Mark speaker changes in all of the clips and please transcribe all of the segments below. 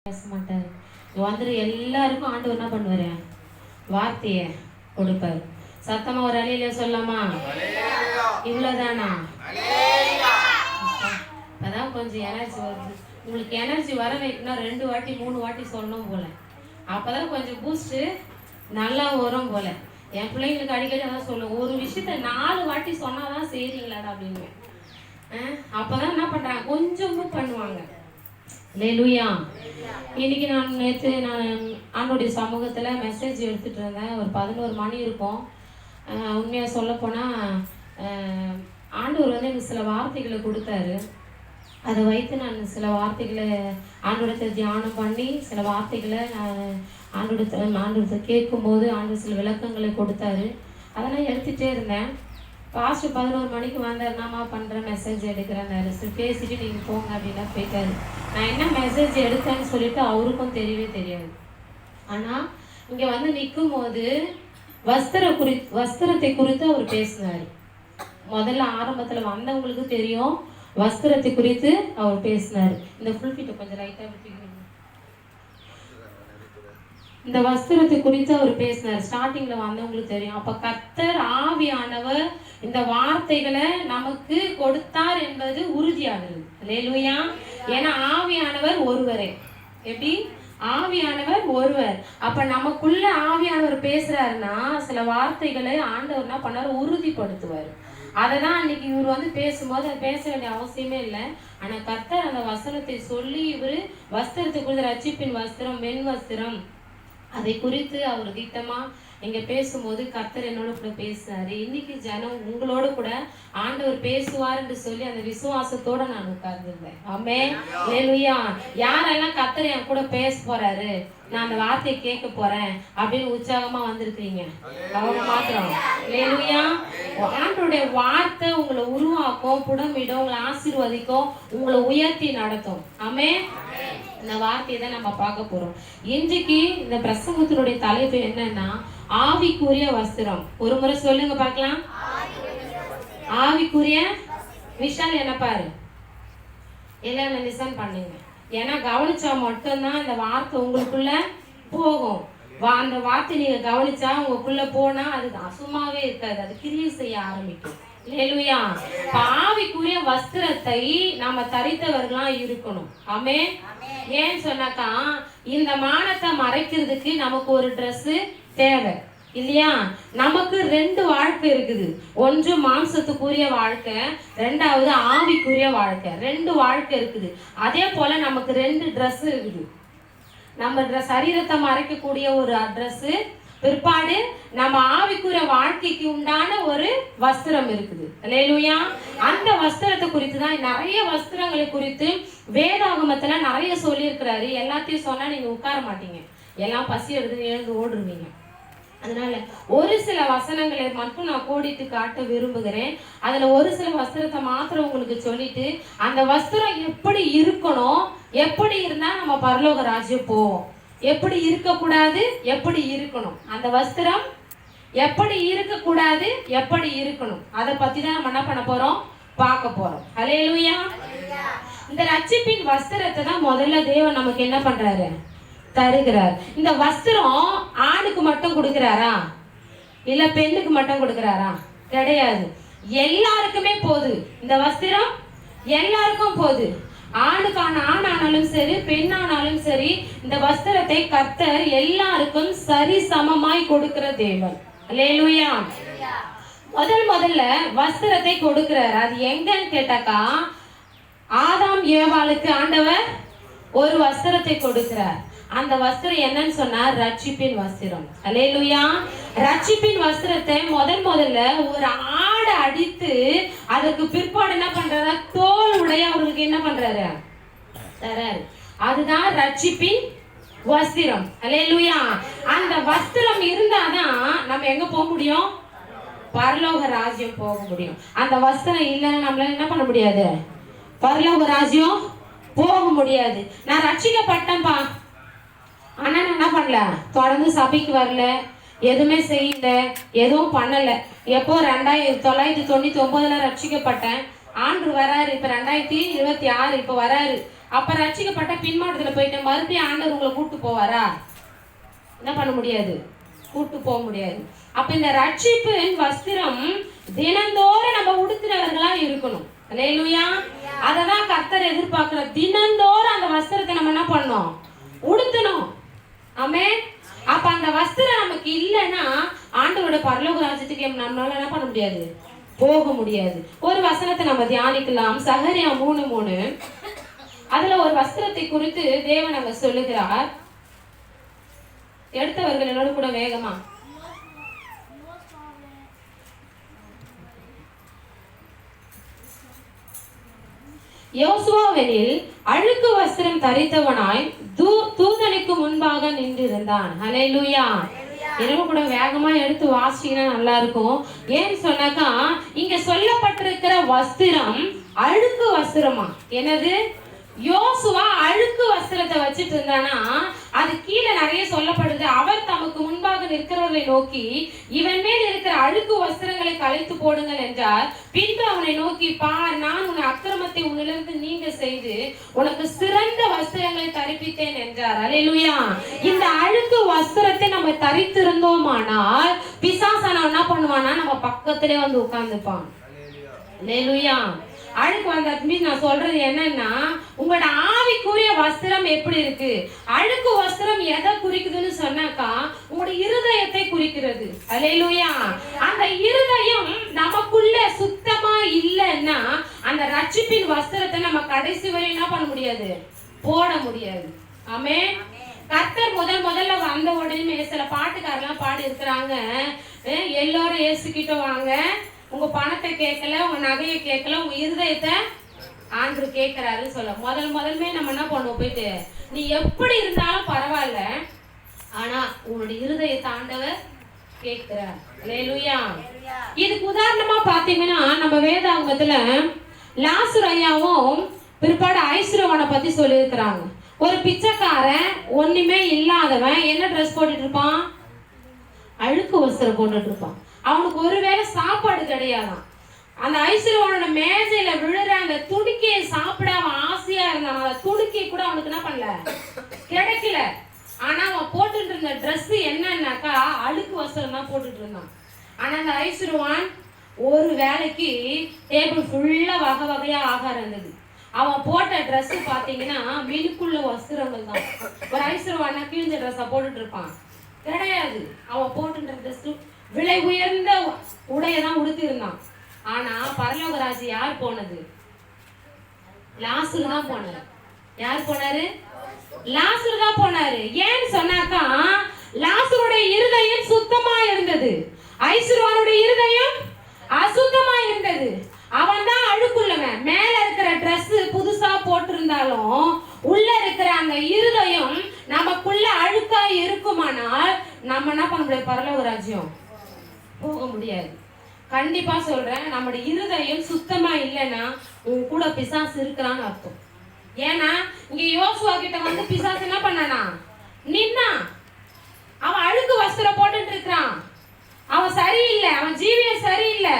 Speaker 1: பேச மாட்டாரு. வந்துட்டு எல்லாருக்கும் ஆண்டவர் என்ன பண்ணுவாரு? வார்த்தையை கொடுப்பாரு. சத்தமா ஒரு அலையில சொல்லாமா? இவ்வளவுதானா? அதான் கொஞ்சம் எனர்ஜி வருது. உங்களுக்கு எனர்ஜி வர வைக்கணும் 2 வாட்டி 3 வாட்டி சொல்லணும் போல. அப்பதான் கொஞ்சம் பூஸ்ட் நல்லா வரும் போல. என் பிள்ளைங்களுக்கு அடிக்கடி அதான் சொல்லுவேன், ஒரு விஷயத்த 4 வாட்டி சொன்னாதான் செய்றீங்களாடா அப்படின்னு. அப்பதான் என்ன பண்றாங்க, கொஞ்சமும் பண்ணுவாங்க. அல்லேலூயா. இன்னைக்கு நேற்று நான் ஆண்டோடைய சமூகத்தில் மெசேஜ் எடுத்துகிட்டு இருந்தேன். ஒரு 11 மணி இருக்கும். உண்மையாக சொல்லப்போனால் ஆண்டவர் எனக்கு சில வார்த்தைகளை கொடுத்தாரு. அதை வைத்து நான் சில வார்த்தைகளை ஆண்டோடத்தை தியானம் பண்ணி சில வார்த்தைகளை நான் ஆண்டோடத்தை கேட்கும்போது ஆண்டவர் சில விளக்கங்களை கொடுத்தாரு. அதெல்லாம் எடுத்துகிட்டே இருந்தேன். பாஸ்ட் 11 மணிக்கு வந்தார். என்னம்மா பண்ணுற, மெசேஜ் எடுக்கிறேன், சரி பேசிட்டு நீங்கள் போங்க அப்படின்னா போயிட்டாரு. நான் என்ன மெசேஜ் எடுத்தேன்னு சொல்லிட்டு அவருக்கும் தெரியவே தெரியாது. ஆனால் இங்கே நிற்கும் போது வஸ்திரத்தை குறித்து அவர் பேசினார். முதல்ல ஆரம்பத்தில் வந்தவங்களுக்கு தெரியும், வஸ்திரத்தை குறித்து அவர் பேசினார். இந்த ஃபுல் ஃபீட்டை கொஞ்சம் லைட்டாக விட்டுக்கணும். இந்த வஸ்திரத்தை குறித்து அவர் பேசினார். ஸ்டார்டிங்ல வந்தவங்களுக்கு தெரியும். அப்ப கர்த்தர் ஆவியானவர் இந்த வார்த்தைகளை நமக்கு கொடுத்தார் என்பது உறுதியானது. அல்லேலூயா. ஏன்னா ஆவியானவர் ஒருவரே. எப்படி? ஆவியானவர் ஒருவர். அப்ப நமக்குள்ள ஆவியானவர் பேசுறாருன்னா சில வார்த்தைகளை ஆண்டவர் என்ன பண்ணாரு, உறுதிப்படுத்துவார். அததான் அன்னைக்கு இவர் பேசும்போது அது பேச வேண்டிய அவசியமே இல்லை. ஆனா கர்த்தர் அந்த வஸ்திரத்தை சொல்லி இவரு வஸ்திரத்தை குறித்து ரட்சிப்பின் வஸ்திரம், மென் வஸ்திரம், அதை குறித்து அவர் திட்டமா இங்க பேசும்போது கர்த்தர் என்னோட கூட பேசினாரு. இன்னைக்கு ஜனம் உங்களோட கூட ஆண்டவர் பேசுவார் என்று சொல்லி அந்த விசுவாசத்தோட நான் உட்கார்ந்துருந்தேன். ஆமென். அல்லேலூயா. யாரெல்லாம் கர்த்தர் என் கூட பேச போறாரு, நான் அந்த வார்த்தையை கேட்க போறேன் அப்படின்னு உற்சாகமா வந்திருக்கீங்க அவங்க மாத்திரம். அல்லேலூயா. ஆண்டவருடைய வார்த்தை உங்களை உருவாக்கும், புடமிடும், உங்களை ஆசீர்வதிக்கும், உங்களை உயர்த்தி நடத்தும். ஆமென். இந்த வார்த்தையை தான் நம்ம பார்க்க போறோம். இன்றைக்கு இந்த பிரசங்கத்தினுடைய தலைப்பு என்னன்னா, ஆவிக்குரிய வஸ்திரம். ஒரு முறை சொல்லுங்க பார்க்கலாம். ஆவிக்குரிய விஷால் என்ன பாரு, எல்லாம் லிசன் பண்ணுங்க. ஏன்னா கவனிச்சா மட்டும்தான் இந்த வார்த்தை உங்களுக்குள்ள போகும். அந்த வார்த்தை நீங்க கவனிச்சா உங்களுக்குள்ள போனா அது சும்மாவே இருக்காது, அது கிரியை செய்ய ஆரம்பிக்கும். அல்லேலூயா. ஆவிக்குரிய வஸ்திரத்தை நாம தரித்தவர்களா இருக்கணும். ஆமென். ஏன்னு சொன்னாக்கா, இந்த மானத்தை மறைக்கிறதுக்கு நமக்கு ஒரு ட்ரெஸ் தேவை இல்லையா? நமக்கு 2 வாழ்க்கை இருக்குது. ஒன்று மாம்சத்துக்குரிய வாழ்க்கை, 2வது ஆவிக்குரிய வாழ்க்கை. 2 வாழ்க்கை இருக்குது. அதே போல நமக்கு 2 ட்ரெஸ் இருக்குது. நம்ம சரீரத்தை மறைக்கக்கூடிய ஒரு ட்ரெஸ், பிற்பாடு நம்ம ஆவிக்குரிய வாழ்க்கைக்கு உண்டான ஒரு வஸ்திரம் இருக்குது. அல்லேலூயா. அந்த வஸ்திரத்தை குறித்து தான் நிறைய வஸ்திரங்களை குறித்து வேதாகமத்துல நிறைய சொல்லி இருக்கிறாரு. எல்லாத்தையும் சொன்னா நீங்க உட்கார மாட்டீங்க, எல்லாம் பசி எழுந்து ஓடுருவீங்க. அதனால ஒரு சில வசனங்களை மட்டும் நான் கோடிட்டு காட்ட விரும்புகிறேன். அதுல ஒரு சில வஸ்திரத்தை மாத்திரம் உங்களுக்கு சொல்லிட்டு, அந்த வஸ்திரம் எப்படி இருக்கணும், எப்படி இருந்தா நம்ம பரலோக ராஜ்யம் போவோம், எப்படி இருக்கக்கூடாது, எப்படி இருக்கணும், அந்த வஸ்திரம் எப்படி இருக்கக்கூடாது, எப்படி இருக்கணும், அதை பத்தி தான் நம்ம என்ன பண்ண போறோம், பார்க்க போறோம். அல்லேலூயா. இந்த ரட்சிப்பின் வஸ்திரத்தை தான் முதல்ல தேவன் நமக்கு என்ன பண்றாரு, தருகிறார். இந்த வஸ்திரம் ஆணுக்கு மட்டும் கொடுக்கிறாரா, இல்ல பெண்ணுக்கு மட்டும் கொடுக்கிறாரா? கிடையாது, எல்லாருக்குமே போகுது. இந்த வஸ்திரம் எல்லாருக்கும் போகுது. ஆணானாலும் சரி, பெண்ணானாலும் சரி, இந்த வஸ்திரத்தை கர்த்தர் எல்லாருக்கும் சரி சமமாய் கொடுக்கிற தேவன். அல்லேலூயா. முதல்ல வஸ்திரத்தை கொடுக்கிறார். அது எங்கன்னு கேட்டாக்கா, ஆதாம் ஏவாளுக்கு ஆண்டவர் ஒரு வஸ்திரத்தை கொடுக்கிறார். அந்த வஸ்திரம் என்னன்னு சொன்னா ரட்சிப்பின் வஸ்திரம். அல்லேலூயா. ரட்சிப்பின் வஸ்திரத்தை முதல்ல ஒரு ஆடை அடித்து அதுக்கு பிற்பாடு என்ன பண்றாரு, தோல் உடைய அவர்களுக்கு என்ன பண்றாரு, தராரு. அதுதான் ரட்சிப்பின் வஸ்திரம். அல்லேலூயா. அந்த வஸ்திரம் இருந்தாதான் நம்ம எங்க போக முடியும், பரலோக ராஜ்யம் போக முடியும். அந்த வஸ்திரம் இல்லைன்னா நம்மளால என்ன பண்ண முடியாது, பரலோக ராஜ்யம் போக முடியாது. நான் ரட்சிக்கப்பட்டேன்பா, ஆனா நான் என்ன பண்ணல, தொடர்ந்து சபைக்கு வரல, எதுவுமே செய்யல, எதுவும் பண்ணல. எப்போ 1999 ரட்சிக்கப்பட்டேன். ஆண்டு வராரு, இப்ப 2026 இப்ப வராரு. அப்ப ரட்சிக்கப்பட்ட பின்மாற்றத்துல போயிட்டு மறுபடியும் ஆண்டவர் உங்களை கூட்டு போவாரா? என்ன பண்ண முடியாது, கூட்டு போக முடியாது. அப்ப இந்த ரட்சிப்பின் வஸ்திரம் தினந்தோறும் நம்ம உடுத்தினவர்களா இருக்கணும். அல்லேலூயா. அததான் கர்த்தர் எதிர்பார்க்கிற. தினந்தோறும் அந்த வஸ்திரத்தை நம்ம என்ன பண்ணணும், உடுத்தணும். ஆமென். அப்ப அந்த வஸ்திரம் நமக்கு இல்லைன்னா ஆண்டவரோட பரலோக ராஜ்யத்துக்கு நம்மளால என்ன பண்ண முடியாது, போக முடியாது. ஒரு வசனத்தை நம்ம தியானிக்கலாம். சகரியா 3:3. அதுல ஒரு வஸ்திரத்தை குறித்து தேவன் அங்க சொல்லுகிறார். எடுத்தவர்கள் என்னோட கூட வேகமா. யோசுவாவெனில் அழுக்கு வஸ்திரம் தரித்தவனாய் தூதனுக்கு முன்பாக நின்றிருந்தான். ஹல்லேலூயா. என்னோட கூட வேகமா எடுத்து வாசிங்கன்னா நல்லா இருக்கும். ஏன்னு சொன்னாக்கா இங்க சொல்லப்பட்டிருக்கிற வஸ்திரம் அழுக்கு வஸ்திரமா? என்னது? யோசுவா அழுக்கு வஸ்திரத்தை வச்சிட்டு இருந்தானா அது கீழே நிறைய சொல்லப்படுது. அவர் தமக்கு முன்பாக நிற்கிறவர்களை நோக்கி இவன் மேல் இருக்கிற அழுக்கு வஸ்திரங்களை களைத்து போடுங்கள் என்றார். பின்பு அவனை நோக்கி, பார், நான் உன் அக்கிரமத்தை உன்னிலிருந்து நீங்க செய்து உனக்கு சிறந்த வஸ்திரங்களை தரிப்பித்தேன் என்றார். அல்லேலூயா. இந்த அழுக்கு வஸ்திரத்தை நம்ம தரித்திருந்தோமானால் பிசாசான என்ன பண்ணுவானா, நம்ம பக்கத்திலே வந்து உட்கார்ந்துப்பான். அல்லேலூயா. அழுக்கு வந்த நான் சொல்றது என்னன்னா, உங்களோட ஆவிக்குரிய வஸ்திரம் எப்படி இருக்கு? அழுக்கு வஸ்திரம் எதை குறிக்குதுன்னு சொன்னாக்கா உங்களோட இருதயத்தை குறிக்கிறது. அல்லேலூயா. அந்த இருதயம் நமக்குள்ள சுத்தமா இல்லைன்னா அந்த ரட்சிப்பின் வஸ்திரத்தை நம்ம கடைசி வரை என்ன பண்ண முடியாது, போட முடியாது. ஆமென். கர்த்தர் முதல்ல வந்த உடனே சில பாட்டுக்காரெல்லாம் பாடி இருக்கிறாங்க, எல்லாரும் இயேசுகிட்ட வாங்க, உங்க பணத்தை கேட்கல, உங்க நகையை கேட்கல, உங்க இருதயத்தை ஆண்டு கேட்கிறாருன்னு சொல்ல. முதல்மே நம்ம என்ன பண்ணுவோம், போயிட்டு நீ எப்படி இருந்தாலும் பரவாயில்ல, ஆனா உன்னுடைய இருதயத்தை ஆண்டவர் கேட்கிறார். அல்லேலூயா. இதுக்கு உதாரணமா பாத்தீங்கன்னா நம்ம வேதாகமத்துல லாசரு ஐயாவும் பிற்பாடு ஐஸ்வர்யவானை பத்தி சொல்லி இருக்கிறாங்க. ஒரு பிச்சைக்காரன் ஒண்ணுமே இல்லாதவன் என்ன ட்ரெஸ் போட்டுட்டு இருப்பான், அழுக்கு வஸ்திரம் போட்டுட்டு இருப்பான். அவனுக்கு ஒருவேளை சாப்பாடு கிடையாதான். அந்த ஐஸ்வர்யவானோட மேஜையில விழுற அந்த துணிக்கையை சாப்பிட அவன் ஆசையா இருந்தான். அந்த துணிக்கை கூட அவனுக்கு என்ன பண்ணல, கிடைக்கல. ஆனா அவன் போட்டுட்டு இருந்த ட்ரெஸ் என்னன்னாக்கா அழுக்கு வஸ்திரம் தான் போட்டுட்டு இருந்தான். ஆனா அந்த ஐஸ்வர்யவான் ஒரு வேலைக்கு டேபிள் ஃபுல்லா வகை வகையா ஆகாரம் இருந்தது. அவன் போட்ட ட்ரெஸ் பாத்தீங்கன்னா மினுக்குள்ள வஸ்திரங்கள் தான். ஒரு ஐஸ்வர்யவானா கிழிஞ்ச ட்ரெஸ்ஸா போட்டுட்டு இருப்பான் கிடையாது. அவன் போட்டுன்ற ட்ரெஸ் விலை உயர்ந்த உடையதான் உடுத்தி இருந்தான். ஆனா பரலோக ராஜ்யம் யார் போனது, லாசரு தான் போனாரு. யார் போனாரு, லாசரு தான் போனாரு. ஏன்னு சொன்னாக்கா லாசருடைய இருதயம் சுத்தமா இருந்தது, ஐஸ்வர்யவானுடைய இருதயம் அசுத்தமா இருந்தது. அவன் தான் அழுக்குள்ளவன். மேல இருக்கிற ட்ரெஸ் புதுசா போட்டிருந்தாலும் உள்ள இருக்கிற அந்த இருதயம் நமக்குள்ள அழுக்கா இருக்குமானால் நம்ம என்ன பண்ண முடியாது, பரலோக ராஜ்யம் போக முடியாது. கண்டிப்பா சொல்றேன், நம்முடைய இருதயம் சுத்தமா இல்லைன்னா உன் கூட பிசாசு இருக்கிறான்னு அர்த்தம். ஏன்னா இங்க யோசுவா கிட்ட வந்து பிசாசு என்ன பண்ணானா, நின்னா. அவன் அழுக்கு வஸ்திரம் போட்டுட்டு இருக்கிறான், அவன் சரியில்லை, அவன் ஜீவியம் சரியில்லை.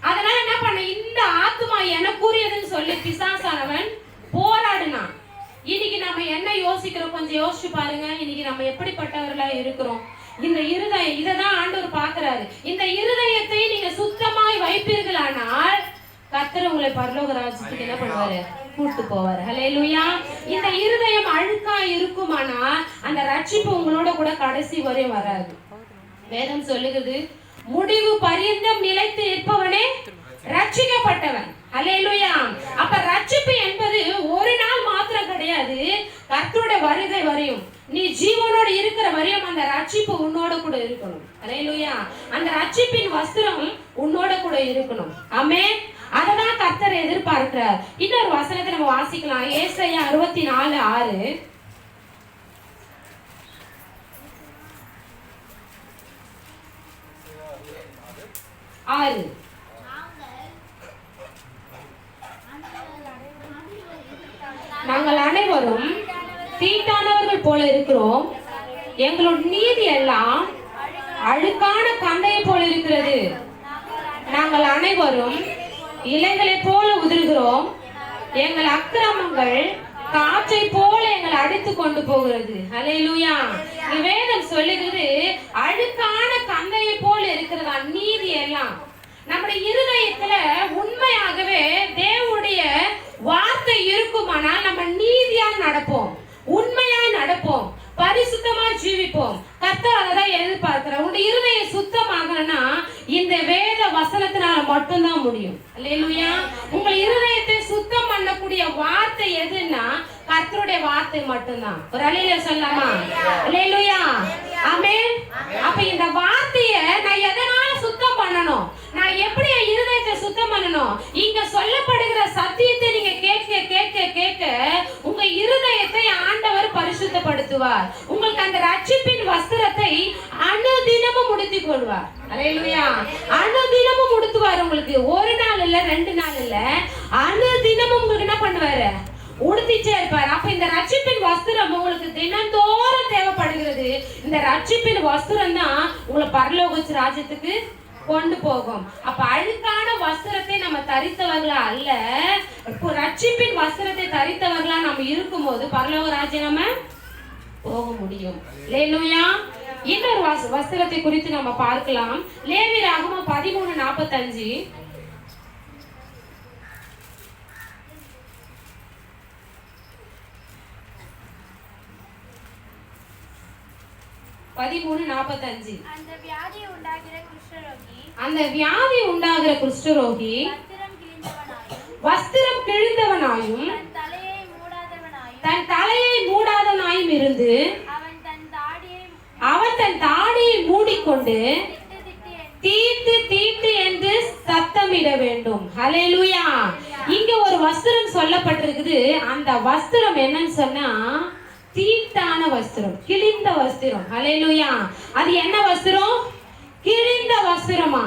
Speaker 1: அதனால என்ன பண்ண, இந்த ஆத்மா எனக்குரியதுன்னு சொல்லி பிசாசானவன் போராடினான். இன்னைக்கு நம்ம என்ன யோசிக்கிறோம் கொஞ்சம் யோசிச்சு பாருங்க. இன்னைக்கு நம்ம எப்படிப்பட்டவர்களா இருக்கிறோம்? இந்த இருதயம், இததான் ஆண்டவர் பார்க்கிறாரு. இந்த இருதயத்தை நீங்க சுத்தமாய் வைப்பீர்களானால் கர்த்தர் உங்களை பரலோக ராஜ்யத்துக்கு என்ன பண்ணுவாரு, கூட்டு போவாரு. ஹல்லேலூயா. இந்த இருதயம் அழுக்கா இருக்குமானா அந்த ரட்சிப்பு உங்களோட கூட கடைசி வரை வராது. வேதம் சொல்லுகிறது, முடிவு பரியந்தம் நிலைத்து இருப்பவனே ரட்சிக்கப்பட்டவன். ஹல்லேலூயா. அப்ப ரட்சிப்பு என்பது ஒரு நாள் மாத்திரம் கிடையாது, கர்த்தருடைய வருகை வரையும், நீ ஜீவனோடு இருக்கிற வரையும் அந்த ரட்சிப்பு உன்னோட கூட இருக்கணும். ஹல்லேலூயா. அந்த ரட்சிப்பின் வஸ்திரம் உன்னோட கூட இருக்கணும். ஆமென். அததான் கர்த்தர் எதிர்பார்க்கிறார். இன்னொரு வசனத்தை நம்ம வாசிக்கலாம். ஏசாயா 64:6. நாங்கள் அனைவரும் தீட்டானவர்கள் போல இருக்கிறோம், எங்களுடைய நீதி எல்லாம் அழுக்கான கந்தையை போல இருக்கிறது. நாங்கள் அனைவரும் இலைகளை போல உதிர்கிறோம், எங்கள் அக்கிரமங்கள் காற்றை போல எங்களை அடித்து கொண்டு போகிறது. ஹல்லேலூயா. வேதம் சொல்லுகிறது அழுக்கான கந்தையை போல இருக்கிறதா நீதி எல்லாம். நம்முடைய இருதயத்துல உண்மையாகவே தேவனுடைய வார்த்தை இருக்குமானால் நம்ம நீதியா நடப்போம், உண்மையா நடப்போம், பரிசுத்தமா ஜீவிப்போம். கர்த்தர் அதான் எதிர்பார்க்கிறார். உங்களுடைய இருதயம் சுத்தமாகனா இந்த வேத வசனத்தினால மட்டும்தான் முடியும். அல்லேலூயா. உங்கள் இருதயத்தை சுத்தம் பண்ணக்கூடிய வார்த்தை எதுன்னா கர்த்தருடைய வார்த்தை மட்டும்தான். ஒரு அல்லேலூயா சொல்லலாமா? அல்லேலூயா. ஆமென். அப்ப இந்த வார்த்தையை நான் எதனால சுத்தம் பண்ணணும்? நான் எப்படி என் இருதயத்தை சுத்தம் பண்ணணும்? இங்க சொல்லப்படுகிற சத்தியத்தை நீங்க கேட்க கேட்க கேட்க உங்க இருதயத்தை ஆண்டவர் பரிசுத்தப்படுத்துவார். உங்களுக்கு அந்த ரட்சிப்பின் வஸ்திரத்தை அனுதினமும் உடுத்திக் கொள்வார். அல்லேலூயா. அனுதினமும் உடுத்துவார். உங்களுக்கு ஒரு நாள் இல்ல, 2 நாள் இல்ல, அனுதினமும் உங்களுக்கு என்ன பண்ணுவாரு? உடுத்திச்சே இருப்பார். அப்ப இந்த ரட்சிப்பின் வஸ்திரம் உங்களுக்கு தினந்தோறும் தேவைப்படுகிறது. இந்த ரட்சிப்பின் வஸ்திரம் தான் உங்களை பரலோக ராஜ்யத்துக்கு கொண்டு போகும். அப்ப அழுக்கான வஸ்திரத்தை நம்ம தரித்தவர்களா அல்ல, ரட்சிப்பின் வஸ்திரத்தை தரித்தவர்களா நம்ம இருக்கும்போது பரலோக ராஜ்யம் நம்ம போக முடியும். அல்லேலூயா. இன்னொரு வஸ்திரத்தை குறித்து நம்ம பார்க்கலாம். லேவியராகமம் 13:45. அந்த வியாதி உண்டாகிற குஷ்டரோகி வஸ்திரம் கிழிந்தவனாயும் தன் தலையை மூடாதவனாயும் இருந்து அவன் தன் தாடியை மூடிக்கொண்டு தீட்டு தீட்டு என்று சத்தமிட வேண்டும். ஹல்லேலூயா. இங்க ஒரு வஸ்திரம் சொல்லப்பட்டிருக்குது. அந்த வஸ்திரம் என்னன்னு சொன்னா தீட்டான வஸ்திரம், கிழிந்த வஸ்திரம். ஹல்லேலூயா. அது என்ன வஸ்திரம்? கிழிந்த வஸ்திரமா?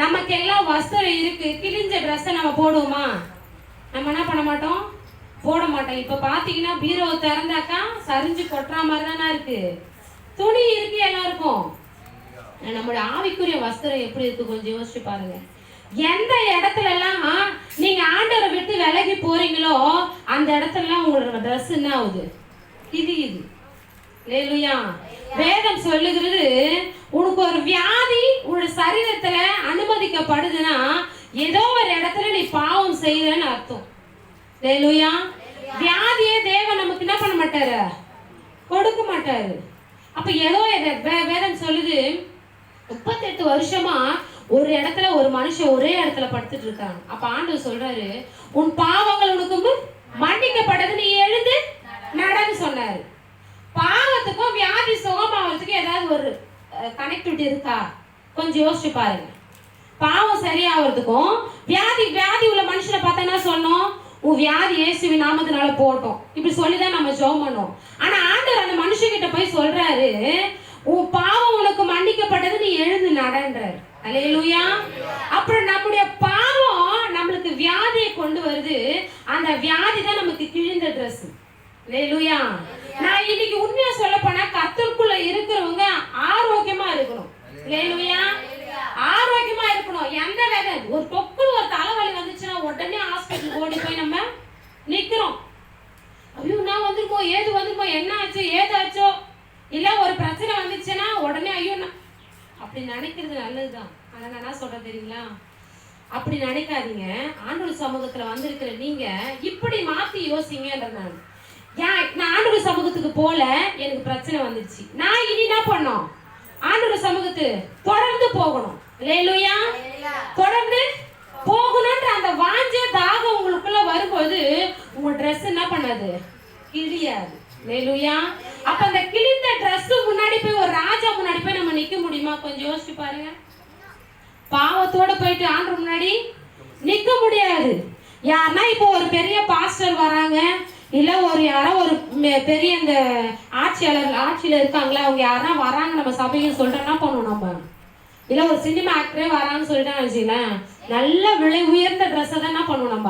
Speaker 1: நமக்கு எல்லாம் வஸ்திரம் இருக்கு, கிழிஞ்ச ட்ரெஸ் நம்ம போடுவோமா? நம்ம என்ன பண்ண மாட்டோம், போட மாட்டோம். இப்ப பாத்தீங்கன்னா பீரோவை திறந்தாக்கா சரிஞ்சு கொட்டுற மாதிரி தானே இருக்கு. துணி இருக்கு எல்லாருக்கும். நம்மளோட ஆவிக்குரிய வஸ்திரம் எப்படி இருக்கு கொஞ்சம் யோசிச்சு பாருங்க. எந்த இடத்துல எல்லாம் நீங்க ஆண்டவரை விட்டு விலகி போறீங்களோ அந்த இடத்துல உங்களோட ட்ரெஸ் என்ன ஆகுது? கிழியுது. அல்லேலூயா. வேதம் சொல்லுகிறது உனக்கு ஒரு வியாதி உன்னோட சரீரத்துல அனுமதிக்கப்படுதுன்னா ஏதோ ஒரு இடத்துல நீ பாவம் செய்யறன்னு அர்த்தம். அல்லேலூயா. வியாதியே தேவன் நமக்கு என்ன பண்ண மாட்டாரு? கொடுக்க மாட்டாரு. அப்ப ஏதோ வேதம் சொல்லுது 38 வருஷமா ஒரு இடத்துல ஒரு மனுஷன் ஒரே இடத்துல படுத்துட்டு இருக்காங்க. அப்ப ஆண்டவர் சொல்றாரு உன் பாவங்கள் உனக்கு மன்னிக்கப்பட்டது, நீ எழுந்து நடன்னு சொன்னாரு. பாவத்துக்கும் வியாதி சுகமாவதுக்கும் ஏதாவது ஒரு கனெக்டிவிட்டி இருக்கா? கொஞ்சம் யோசிச்சு பாருங்க. பாவம் சரியாகிறதுக்கும் வியாதி உள்ள மனுஷனை பார்த்தா என்ன சொன்னோம்? உன் வியாதி இயேசுவின் நாமத்தினால போட்டோம், இப்படி சொல்லிதான் நம்ம ஜெபம் பண்ணோம். ஆனா ஆண்டவர் அந்த மனுஷங்கிட்ட போய் சொல்றாரு உன் பாவம் உனக்கு மன்னிக்கப்பட்டது, நீ எழுந்து நடன்றாரு. அல்லேலூயா. அப்புறம் நம்முடைய பாவம் நம்மளுக்கு வியாதியை கொண்டு வருது. அந்த வியாதி தான் நமக்கு கிழிந்த ட்ரெஸ். அல்லேலூயா. நான் இன்னைக்கு உண்மையா சொல்ல போனா கர்த்தருக்குள்ள இருக்கிறவங்க ஆரோக்கியமா இருக்கணும். அல்லேலூயா. ஆரோக்கியமா இருக்கணும். எந்த வேலை ஒரு தொக்குன்னு ஒரு தலைவலி வந்துச்சுன்னா உடனே ஹாஸ்பிட்டல் ஓடி போய் நம்ம நிக்கிறோம். ஐயோ நான் வந்துருமோ, ஏது வந்துருமோ, என்ன ஆச்சோ ஏதாச்சோ, இல்ல ஒரு பிரச்சனை வந்துச்சுன்னா உடனே ஐயோ அப்படி நினைக்கிறது நல்லதுதான். ஆனா நான் என்ன சொல்றேன் தெரியுங்களா? அப்படி நினைக்காதீங்க. ஆண்டவர் சமூகத்துல வந்திருக்கிற நீங்க இப்படி மாத்தி யோசிங்கன்ற. நான் ஆண்டவர் சமூகத்துக்கு போல எனக்கு பிரச்சனை வந்துச்சு, நான் இனி என்ன பண்ணோம்? ஆண்டவர் சமூகத்து தொடர்ந்து போகணும். அல்லேலூயா. தொடர்ந்து போகணும்ன்ற அந்த வாஞ்ச தாகம் உங்களுக்குள்ள வரும்போது உங்க ட்ரெஸ் என்ன பண்ணாது? கிழியாது. அல்லேலூயா. அப்ப அந்த கிழிந்த ட்ரெஸ் முன்னாடி போய் ஒரு ராஜா முன்னாடி போய் நம்ம நிக்க முடியுமா? கொஞ்சம் யோசிச்சு பாருங்க. பாவத்தோட போயிட்டு ஆண்டவர் முன்னாடி நிக்க முடியாது. யாருன்னா இப்போ ஒரு பெரிய பாஸ்டர் வராங்க, இல்ல ஒரு யாரோ ஒரு பெரிய இந்த ஆட்சியில இருக்காங்களா, அவங்க யாரா வராங்க நம்ம சபையில் சொல்றேன்னா பண்ணுவோம் நம்ம. இல்ல ஒரு சினிமா ஆக்டரே வரான்னு சொல்லிட்டான்னு வச்சுக்கலாம், நல்ல விலை உயர்ந்த ட்ரெஸ்ஸை தான் என்ன பண்ணுவோம் நம்ம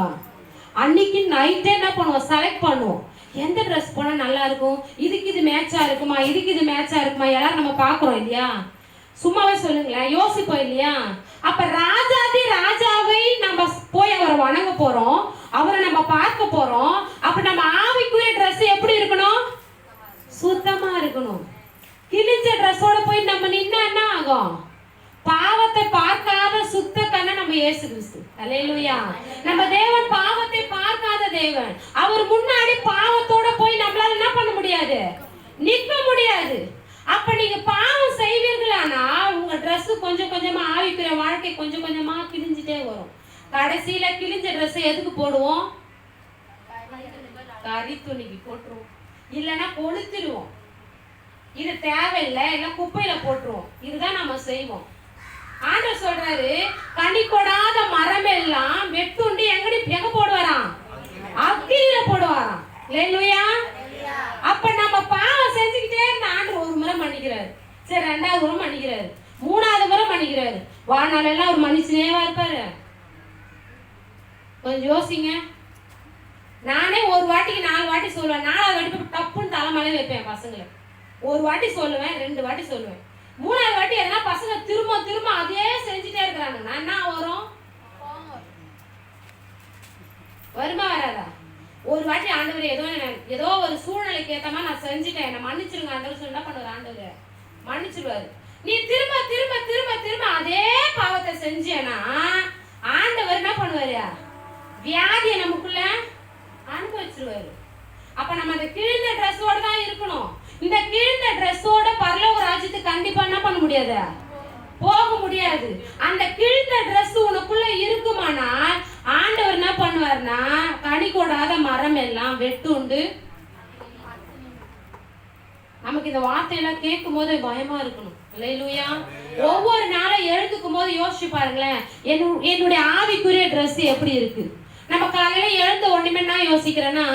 Speaker 1: அன்னைக்கு நைட்டே என்ன பண்ணுவோம்? செலக்ட் பண்ணுவோம். எந்த ட்ரெஸ் போனா நல்லா இருக்கும், இதுக்கு இது மேட்சா இருக்குமா, இதுக்கு இது மேட்சா இருக்குமா, எல்லாரும் நம்ம பாக்குறோம் இல்லையா? சும்மாவே சொல்லுங்களேன், யோசிப்போம் இல்லையா? அப்ப ராஜாதி ராஜாவை நம்ம போய் அவரை வணங்க போறோம், அவரை நம்ம பார்க்க போறோம். அப்ப நம்ம ஆவிக்குரிய ட்ரெஸ் எப்படி இருக்கணும்? சுத்தமா இருக்கணும். கிழிஞ்ச ட்ரெஸ்ஸோட போய் நம்ம நின்னா என்ன ஆகும்? பாவத்தை பார்க்காத சுத்த கண்ணை நம்ம இயேசு கிறிஸ்து. அல்லேலூயா. நம்ம தேவன் பாவத்தை பார்க்காத தேவன். அவர் முன்னாடி பாவத்தோட போய் நம்மளால என்ன பண்ண முடியாது? நிற்க முடியாது. அப்ப நீங்க பாவம் செய்வீர்களானா உங்க ட்ரெஸ் கொஞ்சம் கொஞ்சமா ஆவிக்குரிய வாழ்க்கை கொஞ்சம் கொஞ்சமா கிழிஞ்சிட்டே வரும். கடைசியில கிழிஞ்ச ட்ரெஸ் எதுக்கு போடுவோம்? கறி துணிக்கு போட்டுருவோம், இல்லைன்னா கொளுத்திடுவோம். இது தேவையில்லை, இல்லை குப்பையில போட்டுருவோம். இதுதான் நம்ம செய்வோம். ஆண்டவர் சொல்றாரு, கனி கொடாத மரம் எல்லாம் வெட்டுண்டு எங்க போடுவாராம்? அக்கினியில போடுவாராம். அல்லேலூயா. அப்ப நம்ம பாவம் செஞ்சுக்கிட்டே இருந்த ஆண்டவர் ஒரு முறை மன்னிக்கிறாரு, சரி 2வது முறை மன்னிக்கிறாரு, 3வது முறை மன்னிக்கிறாரு. வாழ்நாளெல்லாம் ஒரு மன்னிச்சுனேவா இருப்பாரு? கொஞ்சம் யோசிங்க. நானே ஒரு வாட்டிக்கு 4 வாட்டி சொல்லுவேன், 4வது வாட்டி டப்புன்னு தலைமலை வைப்பேன் பசங்களை. ஒரு வாட்டி சொல்லுவேன், 2 வாட்டி சொல்லுவேன், 3வது வாட்டி எதனா பசங்க திரும்ப திரும்ப அதே செஞ்சுட்டே இருக்கிறாங்கன்னா என்ன வரும்? வருமா வராதா? ஒரு வாட்டி ஆண்டவர் ஏதோ ஒரு சூழ்நிலைக்கு ஏற்ற மாதிரி நான் செஞ்சுட்டேன், என்ன மன்னிச்சிருங்க ஆண்டவர் சொல்லி என்ன பண்ணுவார்? ஆண்டவர் மன்னிச்சிருவாரு. நீ திரும்ப திரும்ப திரும்ப திரும்ப அதே பாவத்தை செஞ்சேன்னா ஆண்டவர் என்ன பண்ணுவாரு? வியாதியை நமக்குள்ள அனுபவிச்சிருவாரு. அப்ப நம்ம அந்த கிழிந்த ட்ரெஸ்ஸோட தான் இருக்கணும். இந்த கிழிந்த ட்ரெஸ்ஸோட பரலோக ராஜ்யத்துக்கு கண்டிப்பா என்ன பண்ண முடியாது? போக முடியாது. அந்த கிழிந்த ட்ரெஸ் உனக்குள்ள இருக்குமானால் ஆண்டவர் என்ன பண்ணுவார்னா கனி கொடாத மரம் எல்லாம் வெட்டுண்டு. நமக்கு இந்த வார்த்தையெல்லாம் கேட்கும் போது பயமா இருக்கணும். அல்லேலூயா. ஒவ்வொரு நாளும் எழுந்துக்கும் போது யோசிச்சு பாருங்களேன், என்னுடைய ஆவிக்குரிய ட்ரெஸ் எப்படி இருக்கு? நம்ம காலையில எழுந்த ஒண்ணுமே நான் யோசிக்கிறேன்னா,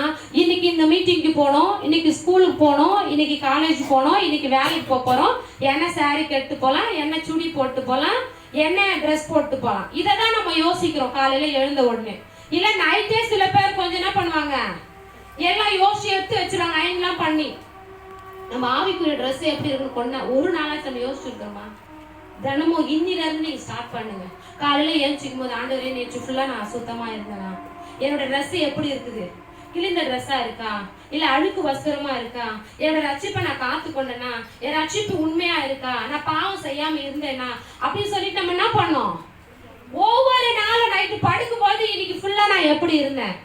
Speaker 1: இன்னைக்கு இந்த மீட்டிங்க்கு போனோம், இன்னைக்கு ஸ்கூலுக்கு போனோம், இன்னைக்கு காலேஜ் போனோம், இன்னைக்கு வேலைக்கு போறோம், என்ன சாரி கட்டு போலாம், என்ன சுடி போட்டு போலாம், என்ன ட்ரெஸ் போட்டு போலாம். இதை தான் நம்ம யோசிக்கிறோம் காலையில எழுந்த உடனே. இல்ல நைட்டே சில பேர் கொஞ்சம் என்ன பண்ணுவாங்க, எல்லாம் யோசிச்சு எடுத்து வச்சிருவாங்க அயன்லாம் பண்ணி. நம்ம ஆவிக்குரிய ட்ரெஸ் எப்படி இருக்குன்னு கொண்ட ஒரு நாளாச்சும் நம்ம யோசிச்சுருக்கோமா? தினமும் இன்னிலிருந்து நீங்க ஸ்டார்ட் பண்ணுங்க. காலையில எழுந்திக்கும் போது ஆண்டவரே நேற்று ஃபுல்லா நான் சுத்தமா இருந்தேனா? என்னோட ட்ரெஸ் எப்படி இருக்குது? கிழிந்த ட்ரெஸ்ஸா இருக்கா, இல்ல அழுக்கு வஸ்திரமா இருக்கா? என்னோட ரட்சிப்பை நான் காத்து கொண்டேனா? என் ரட்சிப்பு உண்மையா இருக்கா? நான் பாவம் செய்யாம இருந்தேனா? அப்படின்னு சொல்லிட்டு நம்ம என்ன பண்ணோம்? ஒவ்வொரு நாளும் நைட்டு படுக்கும் போது இன்னைக்கு ஃபுல்லா நான் எப்படி இருந்தேன்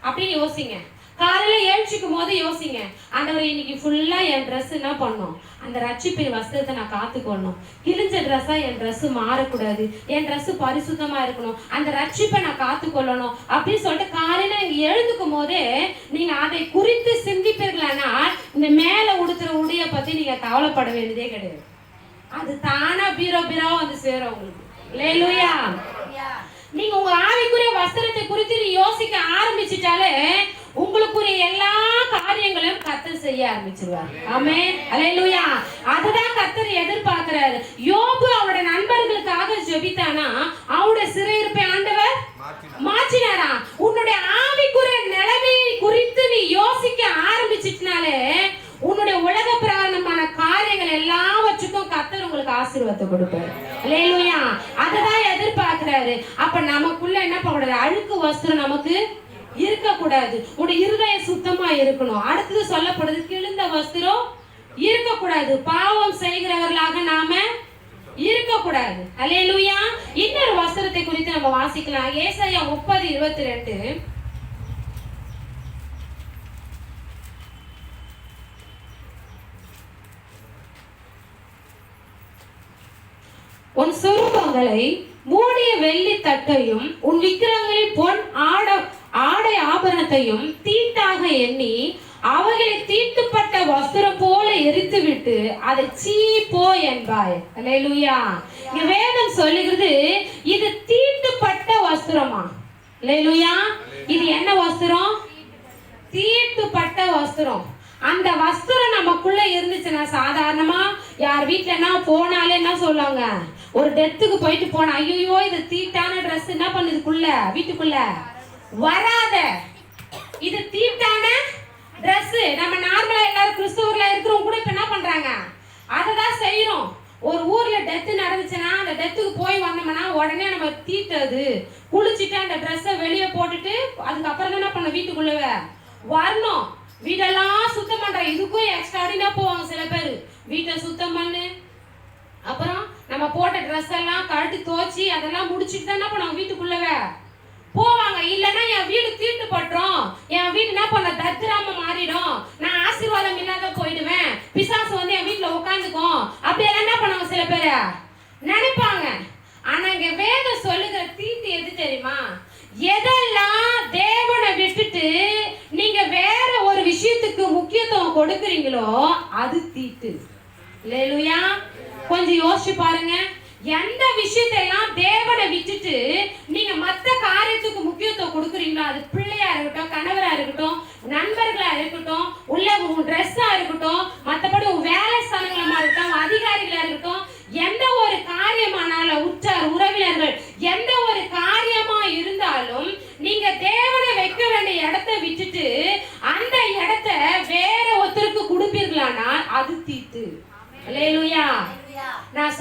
Speaker 1: அப்படின்னு யோசிங்க. காலையில எழுச்சிக்கும் போது யோசிங்க, ஆண்டவரே இன்னைக்கு ஃபுல்லா என் ட்ரெஸ் என்ன பண்ணும்? அந்த ரட்சிப்பின் வஸ்திரத்தை நான் காத்துக்கொள்ளணும். கிழிஞ்ச ட்ரெஸ்ஸா என் ட்ரெஸ் மாறக்கூடாது, என் ட்ரெஸ் பரிசுத்தமா இருக்கணும், அந்த ரட்சிப்பை நான் காத்துக்கொள்ளணும் அப்படின்னு சொல்லிட்டு காலையில எழுந்துக்கும் போதே நீங்க அதை குறித்து சிந்திப்பீர்களானா இந்த மேல உடுத்துற உடைய பத்தி நீங்க கவலைப்பட வேண்டியதே கிடையாது. அது தானா பீரோ வந்து சேரும் உங்களுக்கு. அல்லேலூயா. நீங்க உங்க ஆவிக்குரிய வஸ்திரத்தை குறித்து நீ யோசிக்க ஆரம்பிச்சிட்டாலே உங்களுக்குரிய எல்லா காரியங்களையும் கர்த்தர் செய்ய ஆரம்பிச்சிருவார். ஆமென். அல்லேலூயா. அதுதான் கர்த்தர் எதிர்பார்க்கிறாரு. யோபு அவருடைய நண்பர்களுக்காக ஜெபித்தானா அவருடைய சிறையிருப்பை ஆண்டவர் மாற்றினாரா? உன்னுடைய ஆவிக்குரிய நிலைமையை குறித்து நீ யோசிக்க ஆரம்பிச்சிட்டனாலே உன்னுடைய உலக பிரகாரமான காரியங்கள் எல்லாவற்றுக்கும் கர்த்தர் உங்களுக்கு ஆசீர்வாதத்தை கொடுப்பார். அல்லேலூயா. அதுதான் எதிர்பார்க்கிறாரு. அப்ப நமக்குள்ள என்ன பண்ணக்கூடாது? அழுக்கு வஸ்திரம் நமக்கு இருக்கக்கூடாது. உடைய இருதயம் சுத்தமா இருக்கணும். அடுத்தது சொல்லப்படுது, கிழிந்த வஸ்திரம் இருக்கக்கூடாது. பாவம் செய்கிறவர்களாக நாம இருக்கக்கூடாது. அல்லேலூயா. இன்னொரு வஸ்திரத்தை குறித்து நம்ம வாசிக்கலாம். ஏசாயா 30:22. உன் சொரூபங்களை மூடிய வெள்ளி தட்டையும் உன் விக்கிரகங்களில் பொன் ஆடை ஆபரணத்தையும் தீட்டாக எண்ணி அவைகளை தீட்டுப்பட்ட வஸ்திரம் போல எரித்து விட்டு அதை சீ போ என்பாய். அல்லேலூயா. இங்க வேதம் சொல்லுகிறது இது தீட்டுப்பட்ட வஸ்திரமா? அல்லேலூயா. இது என்ன வஸ்திரம்? தீட்டுப்பட்ட வஸ்திரம். அந்த வஸ்திரம் நமக்குள்ள இருந்துச்சுன்னா சாதாரணமா யார் வீட்டுல என்ன போனாலே என்ன சொல்லுவாங்க, ஒரு டெத்துக்கு போயிட்டு போனா ஐயோ இது தீட்டான ட்ரெஸ் என்ன பண்ணுதுக்குள்ள வீட்டுக்குள்ள வராத, இது தீட்டான ட்ரெஸ். நம்ம நார்மலா எல்லாரும் கிறிஸ்துவர்ல இருக்கிறவங்க கூட இப்ப என்ன பண்றாங்க, அதை தான் செய்யறோம். ஒரு ஊர்ல டெத் தீட்டது. குளிச்சுட்டு அந்த ட்ரெஸ்ஸை வெளியே போட்டுட்டு அதுக்கப்புறம் தான் என்ன பண்ண வீட்டுக்குள்ளவே வரணும். வீடெல்லாம் சுத்தம் பண்ற இதுக்கும் எக்ஸ்ட்ராடினா போவாங்க சில பேர். வீட்டை சுத்தம் பண்ணு, அப்புறம் நம்ம போட்ட ட்ரெஸ் எல்லாம் கழட்டி துவச்சி அதெல்லாம் முடிச்சுட்டு தான் என்ன பண்ணுவாங்க வீட்டுக்குள்ளவே போவாங்க. இல்லைன்னா என் வீடு தீட்டு பட்டுரும், என் வீடு என்ன பண்ண தத்திராம மாறிடும், நான் ஆசீர்வாதம் இல்லாத போயிடுவேன், பிசாசு வந்து என் வீட்டுல உட்காந்துக்கும், அப்படியெல்லாம் என்ன பண்ணுவாங்க சில பேர் நினைப்பாங்க. ஆனா இங்க வேதம் சொல்லுகிற தீட்டு எது தெரியுமா? எதெல்லாம் தேவனை விட்டுட்டு நீங்க வேற ஒரு விஷயத்துக்கு முக்கியத்துவம் கொடுக்குறீங்களோ அது தீட்டு. அல்லேலூயா. கொஞ்சம் யோசிச்சு பாருங்க. எந்த விஷயத்தெல்லாம் தேவனை விட்டுட்டு நீங்க மற்ற காரியத்துக்கு முக்கியத்துவம் கொடுக்குறீங்களோ, அது பிள்ளையா இருக்கட்டும், கணவரா இருக்கட்டும், நண்பர்களா இருக்கட்டும், உள்ள உங்க ட்ரெஸ்ஸா இருக்கட்டும், மற்றபடி உங்க வேலை ஸ்தானங்களா இருக்கட்டும், அதிகாரிகளா இருக்கட்டும், எந்த ஒரு காரியமானாலும் உற்றார் உறவினர்கள் எந்த ஒரு காரியமா இருந்தாலும் நீங்க தேவனை வைக்க வேண்டிய இடத்தை விட்டுட்டு அந்த இடத்தை வேற ஒருத்தருக்கு கொடுப்பீர்களானால் அது தீட்டு. அல்லேலூயா. நான்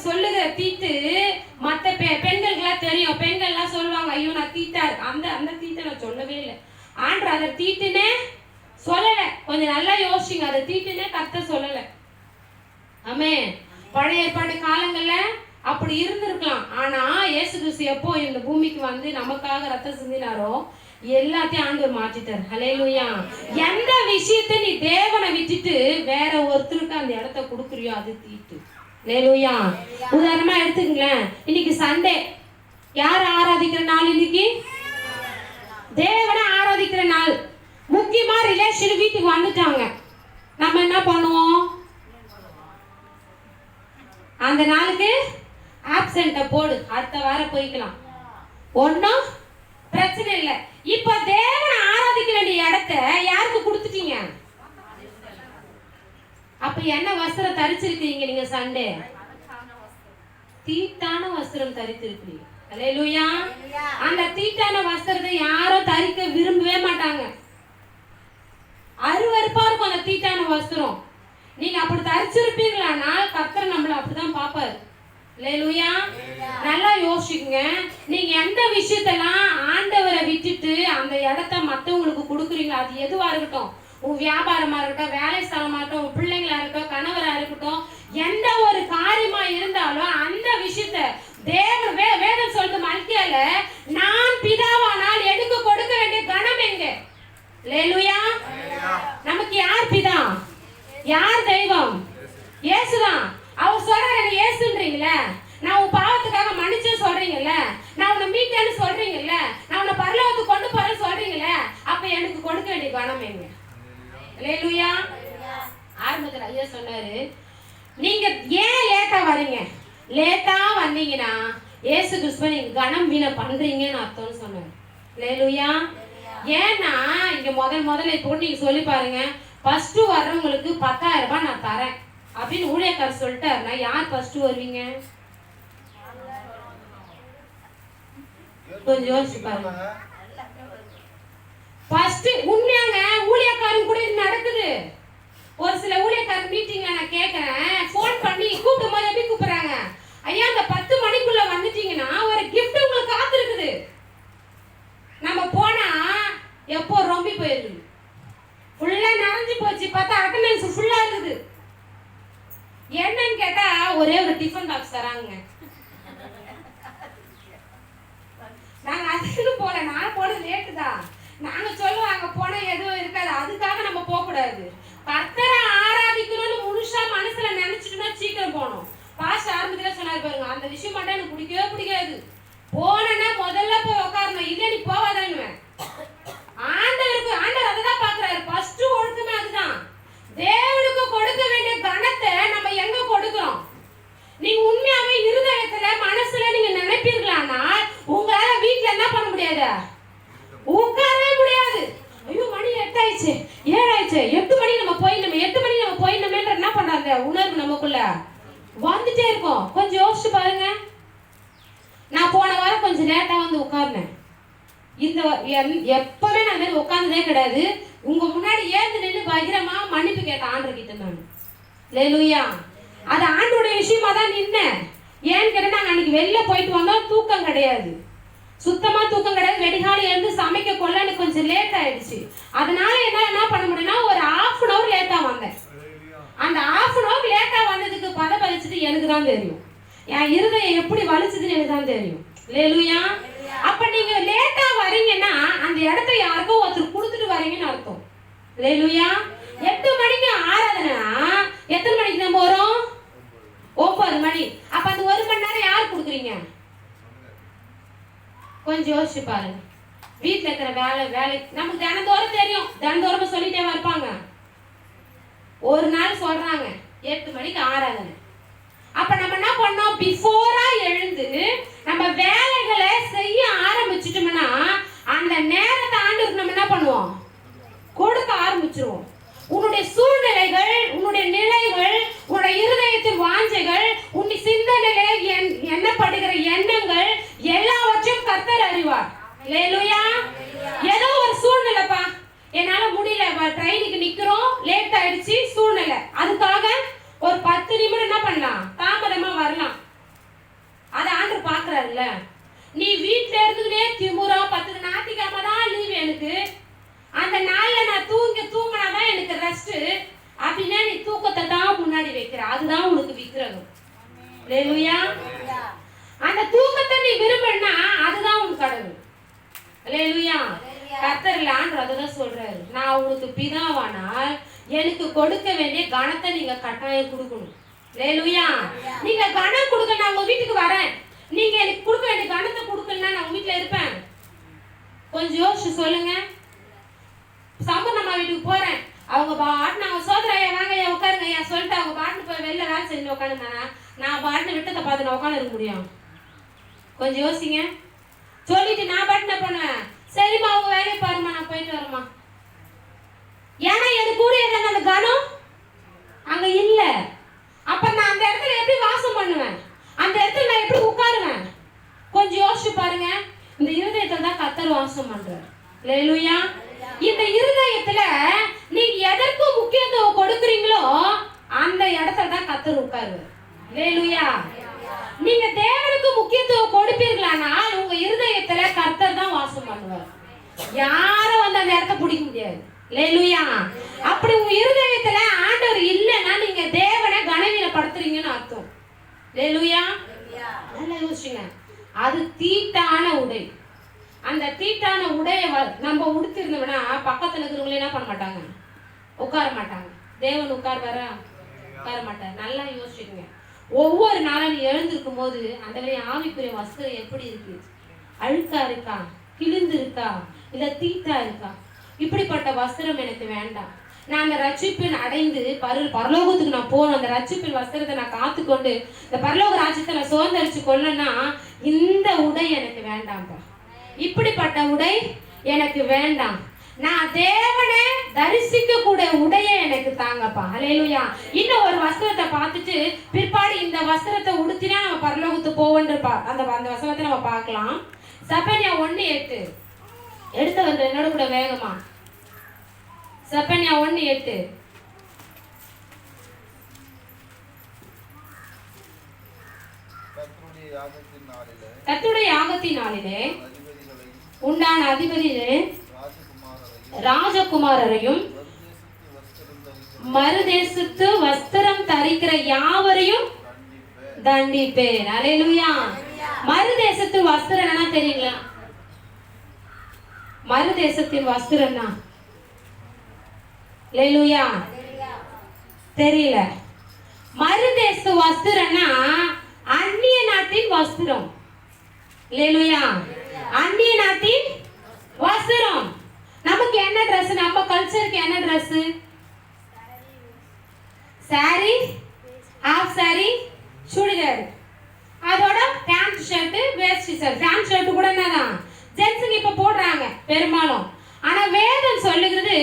Speaker 1: சொல்லுகிற தீட்டு மற்ற பெண்களுக்கெல்லாம் தெரியும். பெண்கள்லாம் சொல்லுவாங்க, ஐயோ நான் தீட்டா அந்த தீட்டை நான் சொல்லவே இல்லை. ஆண்டவர் அதை தீட்டுன்னே சொல்லலை. கொஞ்சம் நல்லா யோசிங்க, அதை தீட்டுன்னே கர்த்தர் சொல்லலை. ஆமென். பழைய ஏற்பாடு காலங்கள்ல அப்படி இருந்திருக்கலாம். ஆனா இயேசு கிறிஸ்து எப்போ இந்த பூமிக்கு வந்து நமக்காக ரத்தம் சிந்தினாரோ எல்லாத்தையும் ஆண்டவர் மாற்றிட்டார். ஹல்லேலூயா. எந்த விஷயத்தை நீ தேவனை விட்டுட்டு வேற ஒருத்தருக்கு அந்த இடத்த கொடுக்குறியோ அது தீட்டு. ஹல்லேலூயா. உதாரணமா எடுத்துக்கங்களேன், இன்னைக்கு சண்டே, யார் ஆராதிக்கிற நாள்? இன்னைக்கு தேவனை ஆராதிக்கிற நாள். முக்கியமா ரிலேஷன் வீட்டுக்கு வந்துட்டாங்க, நம்ம என்ன பண்ணுவோம்? அந்த நாளுக்கு ஆப்சென்ட்ட போடு, அடுத்த வாரம் போய்க்கலாம், ஒன்றும் பிரச்சனை இல்லை. இப்ப தேவனை ஆராதிக்க வேண்டிய இடத்த யாருக்கு கொடுத்துட்டீங்க? அப்ப என்ன வஸ்திரம் தரிச்சிருக்கீங்க நீங்க? சண்டே தீட்டான வஸ்திரம் தரித்திருக்கிறீங்க. அல்லேலூயா. அந்த தீட்டான வஸ்திரத்தை யாரும் தரிக்க விரும்பவே மாட்டாங்க. அருவருப்பா இருக்கும் அந்த தீட்டான வஸ்திரம். நீங்க அப்படி தரிச்சிருப்பீங்களானா கர்த்தர் நம்மள அப்படிதான் பாப்பாரு. அல்லேலூயா. நல்லா யோசிக்குங்க. நீங்க எந்த விஷயத்தெல்லாம் ஆண்டவரை விட்டுட்டு அந்த இடத்த மற்றவங்களுக்கு கொடுக்குறீங்களோ, அது எதுவா இருக்கட்டும், உன் வியாபாரமா இருக்கட்டும், வேலை ஸ்தலமா இருக்கட்டும், உன் பிள்ளைங்களா இருக்கட்டும், கணவரா இருக்கட்டும், எந்த ஒரு காரியமா இருந்தாலும் அந்த விஷயத்த வேதம் சொல்றது மல்கியால, நான் பிதாவானால் எனக்கு கொடுக்க வேண்டிய கணம் எங்க? அல்லேலூயா. நமக்கு யார் பிதா? யார் தெய்வம்? இயேசுதான். அவர் சொல்றாரு, இயேசுன்றீங்களே, நான் உன் பாவத்துக்காக மன்னிச்சேன்னு சொல்றீங்கல்ல, நான் உன்னை மீட்டேன்னு சொல்றீங்கல்ல, நான் உன்னை பரலோகத்துக்கு கொண்டு போறேன்னு சொல்றீங்கல்ல, அப்ப எனக்கு கொடுக்க வேண்டிய கணம் எங்க? அல்லேலூயா. ஆரம்பத்தில் ஐயா சொன்னாரு, நீங்க ஏன் லேட்டா வரீங்க? லேட்டா வந்தீங்கன்னா இயேசு கிறிஸ்துவை நீங்க கணம் வீண பண்றீங்கன்னு அர்த்தம்னு சொன்னாரு. அல்லேலூயா. ஏன்னா இங்க முதல்ல இப்போ நீங்க சொல்லி பாருங்க, ஃபர்ஸ்ட் வர்றவங்களுக்கு 10,000 ரூபாய் நான் தரேன் அப்படின்னு ஊழியக்காரர் சொல்லிட்டாருன்னா யார் ஃபர்ஸ்ட் வருவீங்க? கொஞ்சம் யோசிச்சு பாருங்க. ஃபர்ஸ்ட் உண்மையாங்க ஊழியக்காரன் கூட இது நடக்குது. ஒரு சில ஊழியக்காரர் மீட்டிங்ல நான் கேட்கறேன், ஃபோன் பண்ணி கூப்பிடும் போது எப்படி கூப்பிடுறாங்க? ஐயா அந்த 10 மணிக்குள்ள வந்துட்டீங்கன்னா ஒரு கிஃப்ட் உங்களுக்கு காத்திருக்குது. நம்ம போனா எப்போ ரொம்பி போயிருக்குது, ஃபுல்லா நிறைஞ்சு போச்சு, பார்த்தா அட்டெண்டன்ஸ் ஃபுல்லா இருக்குது. என்னன்னு கேட்டா ஒரே ஒரு டிஃபன் பாக்ஸ் தராங்க. நாங்க அதுக்கு போல, நான் போனது லேட்டு தான். நாங்க சொல்லுவாங்க போனா எதுவும் இருக்காது, அதுக்காக நம்ம போக கூடாது. கர்த்தரை ஆராதிக்கணும்னு முழுசா மனசுல நினைச்சிட்டுனா சீக்கிரம் போகணும். பாஸ்ட் ஆரம்பத்துல சொன்னாரு பாருங்க, அந்த விஷயம் மட்டும் எனக்கு பிடிக்கவே பிடிக்காது. போனா முதல்ல போய் உட்காரணும், இல்லை நீ போவாதான்னு. ஆண்டவர் அதான் பாக்குறாரு. ஃபர்ஸ்ட் ஒழுக்கமே அதுதான். தேவனுக்கு கொடுக்க வேண்டிய கணத்தை நம்ம எங்க கொடுக்கிறோம்? நீங்க உண்மையாவே இருதயத்துல மனசுல நீங்க நினைப்பீர்களானா உங்களால வீட்டுல என்ன பண்ண முடியாது? உட்காரவே முடியாது. ஐயோ மணி 8 ஆயிடுச்சு, 7 ஆயிடுச்சு, 8 மணி நம்ம போயிடணுமேன்ற என்ன பண்றாங்க உணர்வு நமக்குள்ள வந்துட்டே இருக்கும். கொஞ்சம் யோசிச்சு பாருங்க. நான் போன வாரம் கொஞ்சம் லேட்டா வந்து உட்கார்ந்தேன். இந்த எப்பவுமே நான் உட்கார்ந்ததே கிடையாது. உங்க முன்னாடி ஏந்து நின்று பகிரமா மன்னிப்பு கேட்ட ஆண்டவர்கிட்ட நான். அல்லேலூயா. அது ஆண்டோட விஷயமா தான் நின்னேன். ஏன்னு கேட்டா நாங்க அன்னைக்கு வெளில போயிட்டு வந்தோம், தூக்கம் கிடையாது, சுத்தமா தூக்கம் கிடையாது. வெடிகாலை எழுந்து சமைக்க கொள்ள எனக்கு கொஞ்சம் லேட் ஆயிடுச்சு. அதனால என்ன பண்ண முடியும்னா ஒரு 1/2 hour லேட்டா வந்தேன். அந்த 1/2 hour லேட்டா வந்ததுக்கு பதபதிச்சது எனக்கு தான் தெரியும். என் இருதயம் எப்படி வலிச்சதுன்னு எனக்கு தான் தெரியும். அல்லேலூயா. அப்ப நீங்க லேட்டா வரீங்கன்னா அந்த இடத்த யாருக்கோ ஒருத்தர் கொடுத்துட்டு வரீங்கன்னு அர்த்தம். அல்லேலூயா. 8 மணிக்கு ஆராதனைனா எத்தனை மணிக்கு நம்ம வரோம்? 9 மணி. அப்ப அந்த 1 மணி நேரம் யார் கொடுக்குறீங்க? கொஞ்சம் யோசிச்சு பாருங்க. வீட்டில் இருக்கிற வேலை நமக்கு தினந்தோறும் தெரியும், தினந்தோறும் சொல்லிட்டே இருப்பாங்க. ஒரு நாள் சொல்றாங்க 8 மணிக்கு ஆராதனை. அப்ப நம்ம என்ன பண்ணோம்? பிஃபோரா எழுந்து நம்ம வேலைகளை செய்ய ஆரம்பிச்சிட்டோம்னா அந்த நேரத்தை ஆண்டவருக்கு நம்ம என்ன பண்ணுவோம்? கொடுக்க ஆரம்பிச்சிருவோம். உன்னுடைய சூழ்நிலைகள், உன்னுடைய நிலைகள், உன்னுடைய இருதயத்தின் வாஞ்சைகள், உன்னுடைய சிந்தனையில எண்ணப்படுகிற எண்ணங்கள் எல்லாவற்றையும் கர்த்தர் அறிவார். அல்லேலூயா. ஏதோ ஒரு சூழ்நிலைப்பா, என்னால முடியல, ட்ரெயினுக்கு நிக்கிறோம், லேட் ஆயிடுச்சு, சூழ்நிலை, அதுக்காக ஒரு 10 நிமிடம் என்ன பண்ணலாம்? தாமதமா வரலாம். அதை ஆண்டவர் பாக்குறாருல்ல. நீ வீட்டுல இருந்துட்டே திமுறா 10 ஞாயிற்றுக்கிழமை தான் லீவ் எனக்கு, அந்த நாள்ல நான் தூங்கினாதான் எனக்கு ரெஸ்ட் அப்படின்னா நீ தூக்கத்தை தான் முன்னாடி வைக்கிற. அதுதான் உனக்கு விக்கிரகம். அல்லேலூயா. அந்த தூக்கத்தை நீ விரும்பினா அதுதான் உன் கடவுள். அல்லேலூயா. கர்த்தர் ஆண்டவர் அதுதான் சொல்றாரு, நான் உனக்கு பிதாவானால் எனக்கு கொடுக்க வேண்டிய கனத்தை நீங்க கட்டாயம் கொடுக்கணும். அல்லேலூயா. நீங்க கனம் கொடுக்க, நான் உங்க வீட்டுக்கு வரேன், நீங்க எனக்கு கொடுக்க வேண்டிய கனத்தை கொடுக்கலன்னா நான் உங்க வீட்டுல இருப்பேன்? கொஞ்சம் யோசிச்சு சொல்லுங்க. சம்பந்தம்மா வீட்டுக்கு போறேன், அவங்க பாட்டு நாங்க சோதரையா வாங்க ஐயா உட்காருங்க ஐயா சொல்லிட்டு அவங்க பாட்டு போய் வெளில வேலை செஞ்சு உட்காந்துருந்தானா நான் பாட்டு விட்டத்தை பார்த்து நான் உட்காந்து இருக்க முடியும்? கொஞ்சம் யோசிங்க. சொல்லிட்டு நான் பாட்டு என்ன பண்ணுவேன்? சரிம்மா அவங்க வேலையை பாருமா, நான் போயிட்டு வரேம்மா. ஏன்னா எனக்கு கூட இருந்தாங்க அந்த கனம் அங்க இல்ல. அப்ப நான் அந்த இடத்துல எப்படி வாசம் பண்ணுவேன்? அந்த இடத்துல நான் எப்படி உட்காருவேன்? கொஞ்சம் யோசிச்சு பாருங்க. இந்த இருதயத்துல தான் கர்த்தர் வாசம் பண்றார். அல்லேலூயா. இந்த இருதயத்துல நீங்க எதற்கு முக்கியத்துவம் கொடுக்குறீங்களோ அந்த இடத்துல தான் கர்த்தர் உட்காருவார். அல்லேலூயா. நீங்க தேவனுக்கு முக்கியத்துவம் கொடுப்பீர்களானால் உங்க இருதயத்துல கர்த்தர் தான் வாசம் பண்ணுவார். யாரும் வந்து அந்த இடத்தை பிடிக்க முடியாது. அல்லேலூயா. அப்படி உங்க இருதயத்துல ஆண்டவர் இல்லைன்னா நீங்க தேவனை கனவீனப்படுத்துறீங்கன்னு அர்த்தம். அல்லேலூயா. நல்லா யோசிச்சுங்க. அது தீட்டான உடை. அந்த தீட்டான உடைய நம்ம உடுத்திருந்தோம்னா பக்கத்துல இருக்கிறவங்களே என்ன பண்ண மாட்டாங்க? உட்கார மாட்டாங்க. தேவன் உட்கார மாட்டார். நல்லா யோசிச்சுங்க. ஒவ்வொரு நாளும் நீ எழுந்திருக்கும் போது அந்த ஆவிக்குரிய வஸ்திரம் எப்படி இருக்கு? அழுக்கா இருக்கா, கிழிந்து இருக்கா, இல்ல தீட்டா இருக்கா? இப்படிப்பட்ட வஸ்திரம் எனக்கு வேண்டாம். நான் அந்த ரட்சிப்பின் அடைந்து பரலோகத்துக்கு நான் போகணும். அந்த ரட்சிப்பின் வஸ்திரத்தை நான் காத்துக்கொண்டு இந்த பரலோக ராஜ்யத்தை நான் சுதந்திரிச்சு கொள்ளனா இந்த உடை எனக்கு வேண்டாம்ப்பா. இப்படிப்பட்ட உடை எனக்கு வேண்டாம். நான் தேவனை தரிசிக்க கூடிய உடைய எனக்கு தாங்கப்பா. அல்லேலூயா. இன்னும் ஒரு வஸ்திரத்தை பார்த்துட்டு பிற்பாடு இந்த வஸ்திரத்தை உடுத்தினா நம்ம பரலோகத்துக்கு போவோன்றப்பா அந்த வசனத்தை நம்ம பார்க்கலாம். செப்பனியா 1:8 எடுத்து வந்து என்னோட கூட வேகமா. செப்பனியா 1:8 கர்த்தருடைய யாகத்தின் நாளிலே உண்டான அதிபதிகளே ராஜகுமாரரையும் மறுதேசத்து வஸ்திரம் தரிக்கிற யாவரையும் தண்டிப்பேன். அல்லேலூயா. மறுதேசத்து வஸ்திரம் என்ன தெரியுங்களா? மறுதேசத்தின் வஸ்திரம்னா அல்லேலூயா தெரியல. மறுதேச வஸ்திரம்னா அந்நிய நாட்டின் வஸ்திரம். அல்லேலூயா. அந்நிய நாட்டின் வஸ்திரம். நமக்கு என்ன Dress? நம்ம கல்ச்சருக்கு என்ன Dress? சாரி, ஹாஃப் சாரி, சுடிதார், அதோட பேண்ட் ஷர்ட், வேஸ்ட் ஷர்ட். பேண்ட் ஷர்ட் கூட என்னதான் ஜென்ஸுங்க இப்ப போடுறாங்க பெரும்பாலும். ஆனா வேதம் சொல்லுகிறது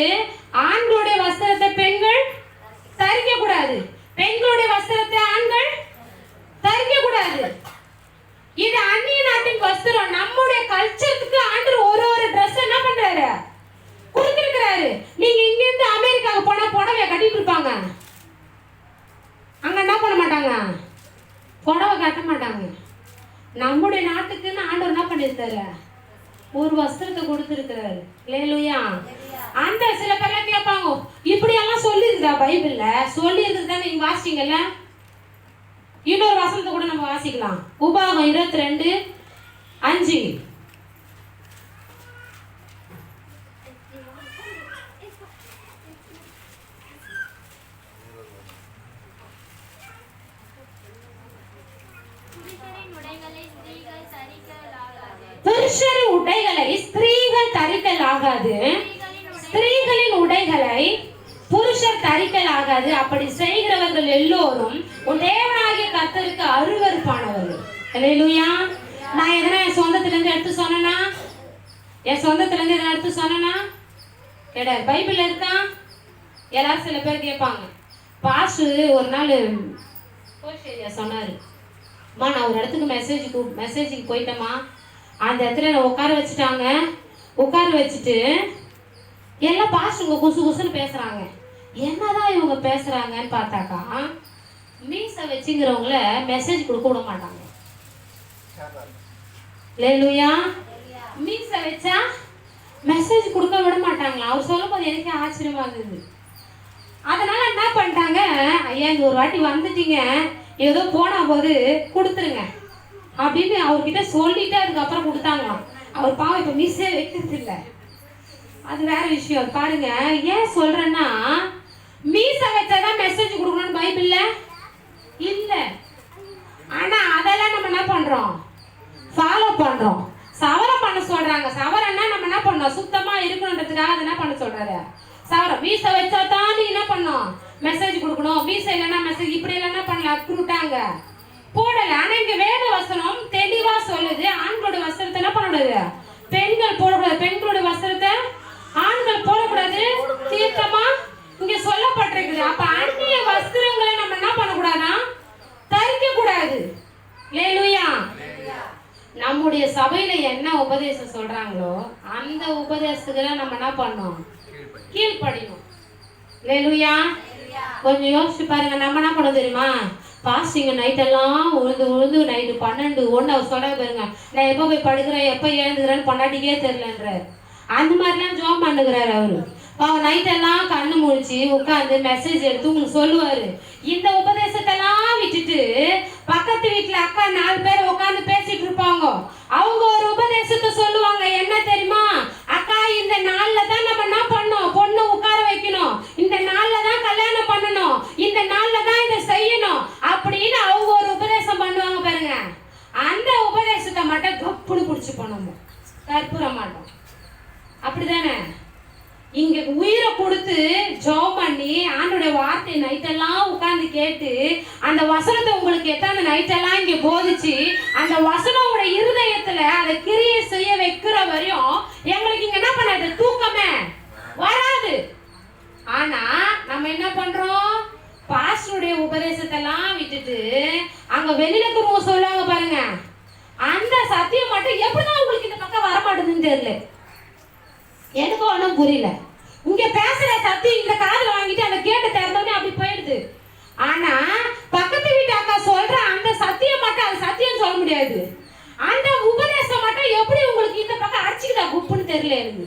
Speaker 1: ஆண்களுடைய வஸ்திரத்தை பெண்கள் தரிக்க கூடாது, பெண்களுடைய வஸ்திரத்தை ஆண்கள் தரிக்க கூடாது. இது அந்நிய நாட்டின் வஸ்திரம். நம்முடைய கல்ச்சருக்கு ஆண்டவர் ஒரு Dress என்ன பண்றாரு? கொடுத்திருக்கிறாரு. நீங்க இங்க இருந்து அமெரிக்காவுக்கு போனா புடவைய கட்டிட்டு இருப்பாங்க, அங்க என்ன பண்ண மாட்டாங்க? புடவை கட்ட மாட்டாங்க. நம்முடைய நாட்டுக்குன்னு ஆண்டவர் என்ன பண்ணியிருக்காரு, ஒரு வஸ்திரத்தை கொடுத்துருக்கிறாரு. அல்லேலூயா. அந்த சில பேர்லாம் கேட்பாங்க, இப்படியெல்லாம் சொல்லியிருந்தா பைபிள்ல? சொல்லியிருக்குது தானே, நீங்க வாசிங்கல்ல. இன்னொரு வசனத்தை கூட நம்ம வாசிக்கலாம். உபாகம் 22:5. புருஷரின் உடைகளை ஸ்திரீகள் தரிக்கல் ஆகாது, ஸ்திரீகளின் உடைகளை புருஷர் தரிக்கல் ஆகாது. அப்படி செய்கிறவர்கள் எல்லோரும் உன் தேவனாகிய கர்த்தருக்கு அருவருப்பானவர்கள். அல்லேலூயா. நான் எதனா என் சொந்தத்துல இருந்து எடுத்து சொன்னா, என் சொந்தத்துல இருந்து எதனா எடுத்து சொன்னா கிடையாது. பைபிள் இருக்கா? எல்லாரும் சில பேர் கேட்பாங்க. பாசு ஒரு நாள் சொன்னாரு, அம்மா நான் ஒரு இடத்துக்கு மெசேஜுக்கு போயிட்டேம்மா, அந்த இடத்துல நான் உட்கார வச்சுட்டாங்க. உட்கார வச்சுட்டு எல்லாம் பாஸ்டருங்க குசு குசுன்னு பேசுறாங்க. என்னதான் இவங்க பேசுறாங்கன்னு பார்த்தாக்கா, மீசை வச்சுங்கிறவங்கள மெசேஜ் கொடுக்க விட மாட்டாங்க. அல்லேலூயா. மீசை வச்சா மெசேஜ் கொடுக்க விட மாட்டாங்களா? அவர் சொல்லும் போது எனக்கே ஆச்சரியமா இருந்தது. அதனால என்ன பண்ணிட்டாங்க, ஐயா இந்த ஒரு வாட்டி வந்துட்டீங்க, ஏதோ போனா போது கொடுத்துருங்க அப்படின்னு அவர்கிட்ட சொல்லிட்டு அதுக்கப்புறம் கொடுத்தாங்களாம். அவர் பாவம் இப்ப மீசே வைக்கிறது இல்லை, அது வேற விஷயம். பாருங்க, ஏன் சொல்றேன்னா, மீசை வச்சாதான் மெசேஜ் கொடுக்கணும்னு பைபிள்ல இல்ல. ஆனா அதெல்லாம் நம்ம என்ன பண்றோம், ஃபாலோ பண்றோம். சவரம் பண்ண சொல்றாங்க. சவரம்னா நம்ம என்ன பண்ணோம், சுத்தமா இருக்கணுன்றதுக்காக என்ன பண்ண சொல்றாரு, சவரம். மீசை வச்சா தான் நீ என்ன பண்ணோம், மெசேஜ் கொடுக்கணும். மீசை இல்லைன்னா மெசேஜ், இப்படி எல்லாம் என்ன பண்ணல விட்டாங்க, போடல. ஆனா இங்க வேத வசனம் தெளிவா சொல்லுது, ஆண்களோட வஸ்திரத்தை என்ன பண்ணக்கூடாது, பெண்கள் போடக்கூடாது. பெண்களோட வஸ்திரத்தை ஆண்கள் போடக்கூடாது, தீர்க்கமா இங்க சொல்லப்பட்டிருக்குது. அப்ப அந்நிய வஸ்திரங்களை நம்ம என்ன பண்ணக்கூடாதா, தரிக்க கூடாது. அல்லேலூயா. நம்முடைய சபையில என்ன உபதேசம் சொல்றாங்களோ அந்த உபதேசத்துக்கு நம்ம என்ன பண்ணோம், கீழ்ப்படியணும். அல்லேலூயா. கொஞ்சம் யோசிச்சு பாருங்க. நம்ம என்ன பண்ண தெரியுமா, பாஸ்டிங்க நைட்டெல்லாம் உழுந்து நைட்டு 12, 1 அவர் சொல்ல பாருங்க, நான் எப்போ போய் படுக்கிறேன் எப்போ எழுந்துக்கிறேன்னு பொண்டாட்டிக்கே தெரியலன்றார். அந்த மாதிரிலாம் ஜோம் பண்ணுகிறாரு அவரு. அவர் நைட்டெல்லாம் கண்ணு முழிச்சு உட்காந்து மெசேஜ் எடுத்து உங்களுக்கு சொல்லுவாரு. இந்த உபதேசத்தெல்லாம் விட்டுட்டு பக்கத்து வீட்டுல அக்கா 4 பேர் உட்காந்து பேசிட்டு இருப்பாங்க. அவங்க ஒரு உபதேசத்தை சொல்லுவாங்க. என்ன தெரியுமா, அக்கா இந்த நாள்ல தான் நம்ம என்ன பண்ணோம், பொண்ணு உட்கார வைக்கணும், இந்த நாள்ல தான் கல்யாணம் பண்ணணும், இந்த நாள்ல தான் இதை செய்யணும் அப்படின்னு அவங்க ஒரு உபதேசம் பண்ணுவாங்க பாருங்க. அந்த உபதேசத்தை மட்டும் கப்புன்னு பிடிச்சி போனோம், கற்பூர மாட்டோம். அப்படிதானே? இங்க உயிரை கொடுத்து ஜெபம் பண்ணி ஆண்டோட வார்த்தை நைட்டெல்லாம் உட்கார்ந்து கேட்டு அந்த வசனத்தை உங்களுக்கு எத்தனை நைட்டெல்லாம் இங்க போதிச்சு அந்த வசனம் உங்களுடைய இருதயத்துல அதை கிரியை செய்ய வைக்கிற வரையும் எங்களுக்கு இங்க என்ன பண்ணாது, தூக்கமே வராது. ஆனா நம்ம என்ன பண்றோம், பாஸ்டருடைய உபதேசத்தெல்லாம் விட்டுட்டு அங்க வெளியில இருக்கிறவங்க சொல்லுவாங்க பாருங்க, அந்த சத்தியம் மட்டும் எப்படிதான் உங்களுக்கு இந்த பக்கம் வரமாட்டேதுன்னு தெரியல. எனக்கு ஒன்றும் புரியல. இங்க பேசுற சத்தியம் இந்த காதுல வாங்கிட்டு அந்த கேட்ட திறந்தோடனே அப்படி போயிடுது. ஆனா பக்கத்து வீட்டு அக்கா சொல்ற அந்த சத்தியம் மட்டும் அது சத்தியம் சொல்ல முடியாது. அந்த உபதேசம் மட்டும் எப்படி உங்களுக்கு இந்த பக்கம் அடிச்சுக்கிட்டா குப்புன்னு தெரியல. இருக்கு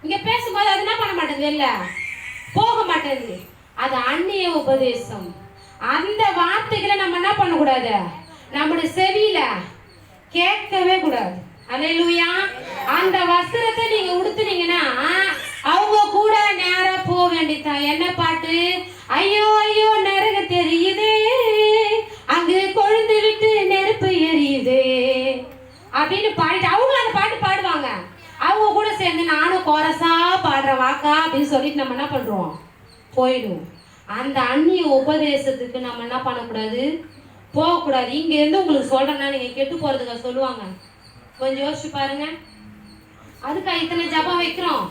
Speaker 1: இங்க பேசும்போது அது என்ன பண்ண மாட்டேங்குது, வெளில போக மாட்டேங்குது. அது அந்நிய உபதேசம். அந்த வார்த்தைகளை நம்ம என்ன பண்ணக்கூடாது, நம்முடைய செவியில கேட்கவே கூடாது. அல்லேலூயா. அந்த வஸ்திரத்தை நீங்க உடுத்துனீங்கன்னா அவங்க கூட நேரா போக வேண்டியதான். என்ன பாட்டு, ஐயோ ஐயோ நரக தெரியுது, அங்கு கொழுந்து விட்டு நெருப்பு எரியுது அப்படின்னு பாடிட்டு அவங்க அந்த பாட்டு பாடுவாங்க. அவங்க கூட சேர்ந்து நானும் கோரஸா பாடுற வாக்கா அப்படின்னு சொல்லிட்டு நம்ம என்ன பண்றோம், போயிடுவோம். அந்த அந்நிய உபதேசத்துக்கு நம்ம என்ன பண்ணக்கூடாது, போகக்கூடாது. இங்க இருந்து உங்களுக்கு சொல்றேன்னா நீங்க கெட்டு போறதுக்கு சொல்லுவாங்க. கொஞ்சம் யோசிச்சு பாருங்க. அதுக்காக இத்தனை ஜபம் வைக்கிறோம்,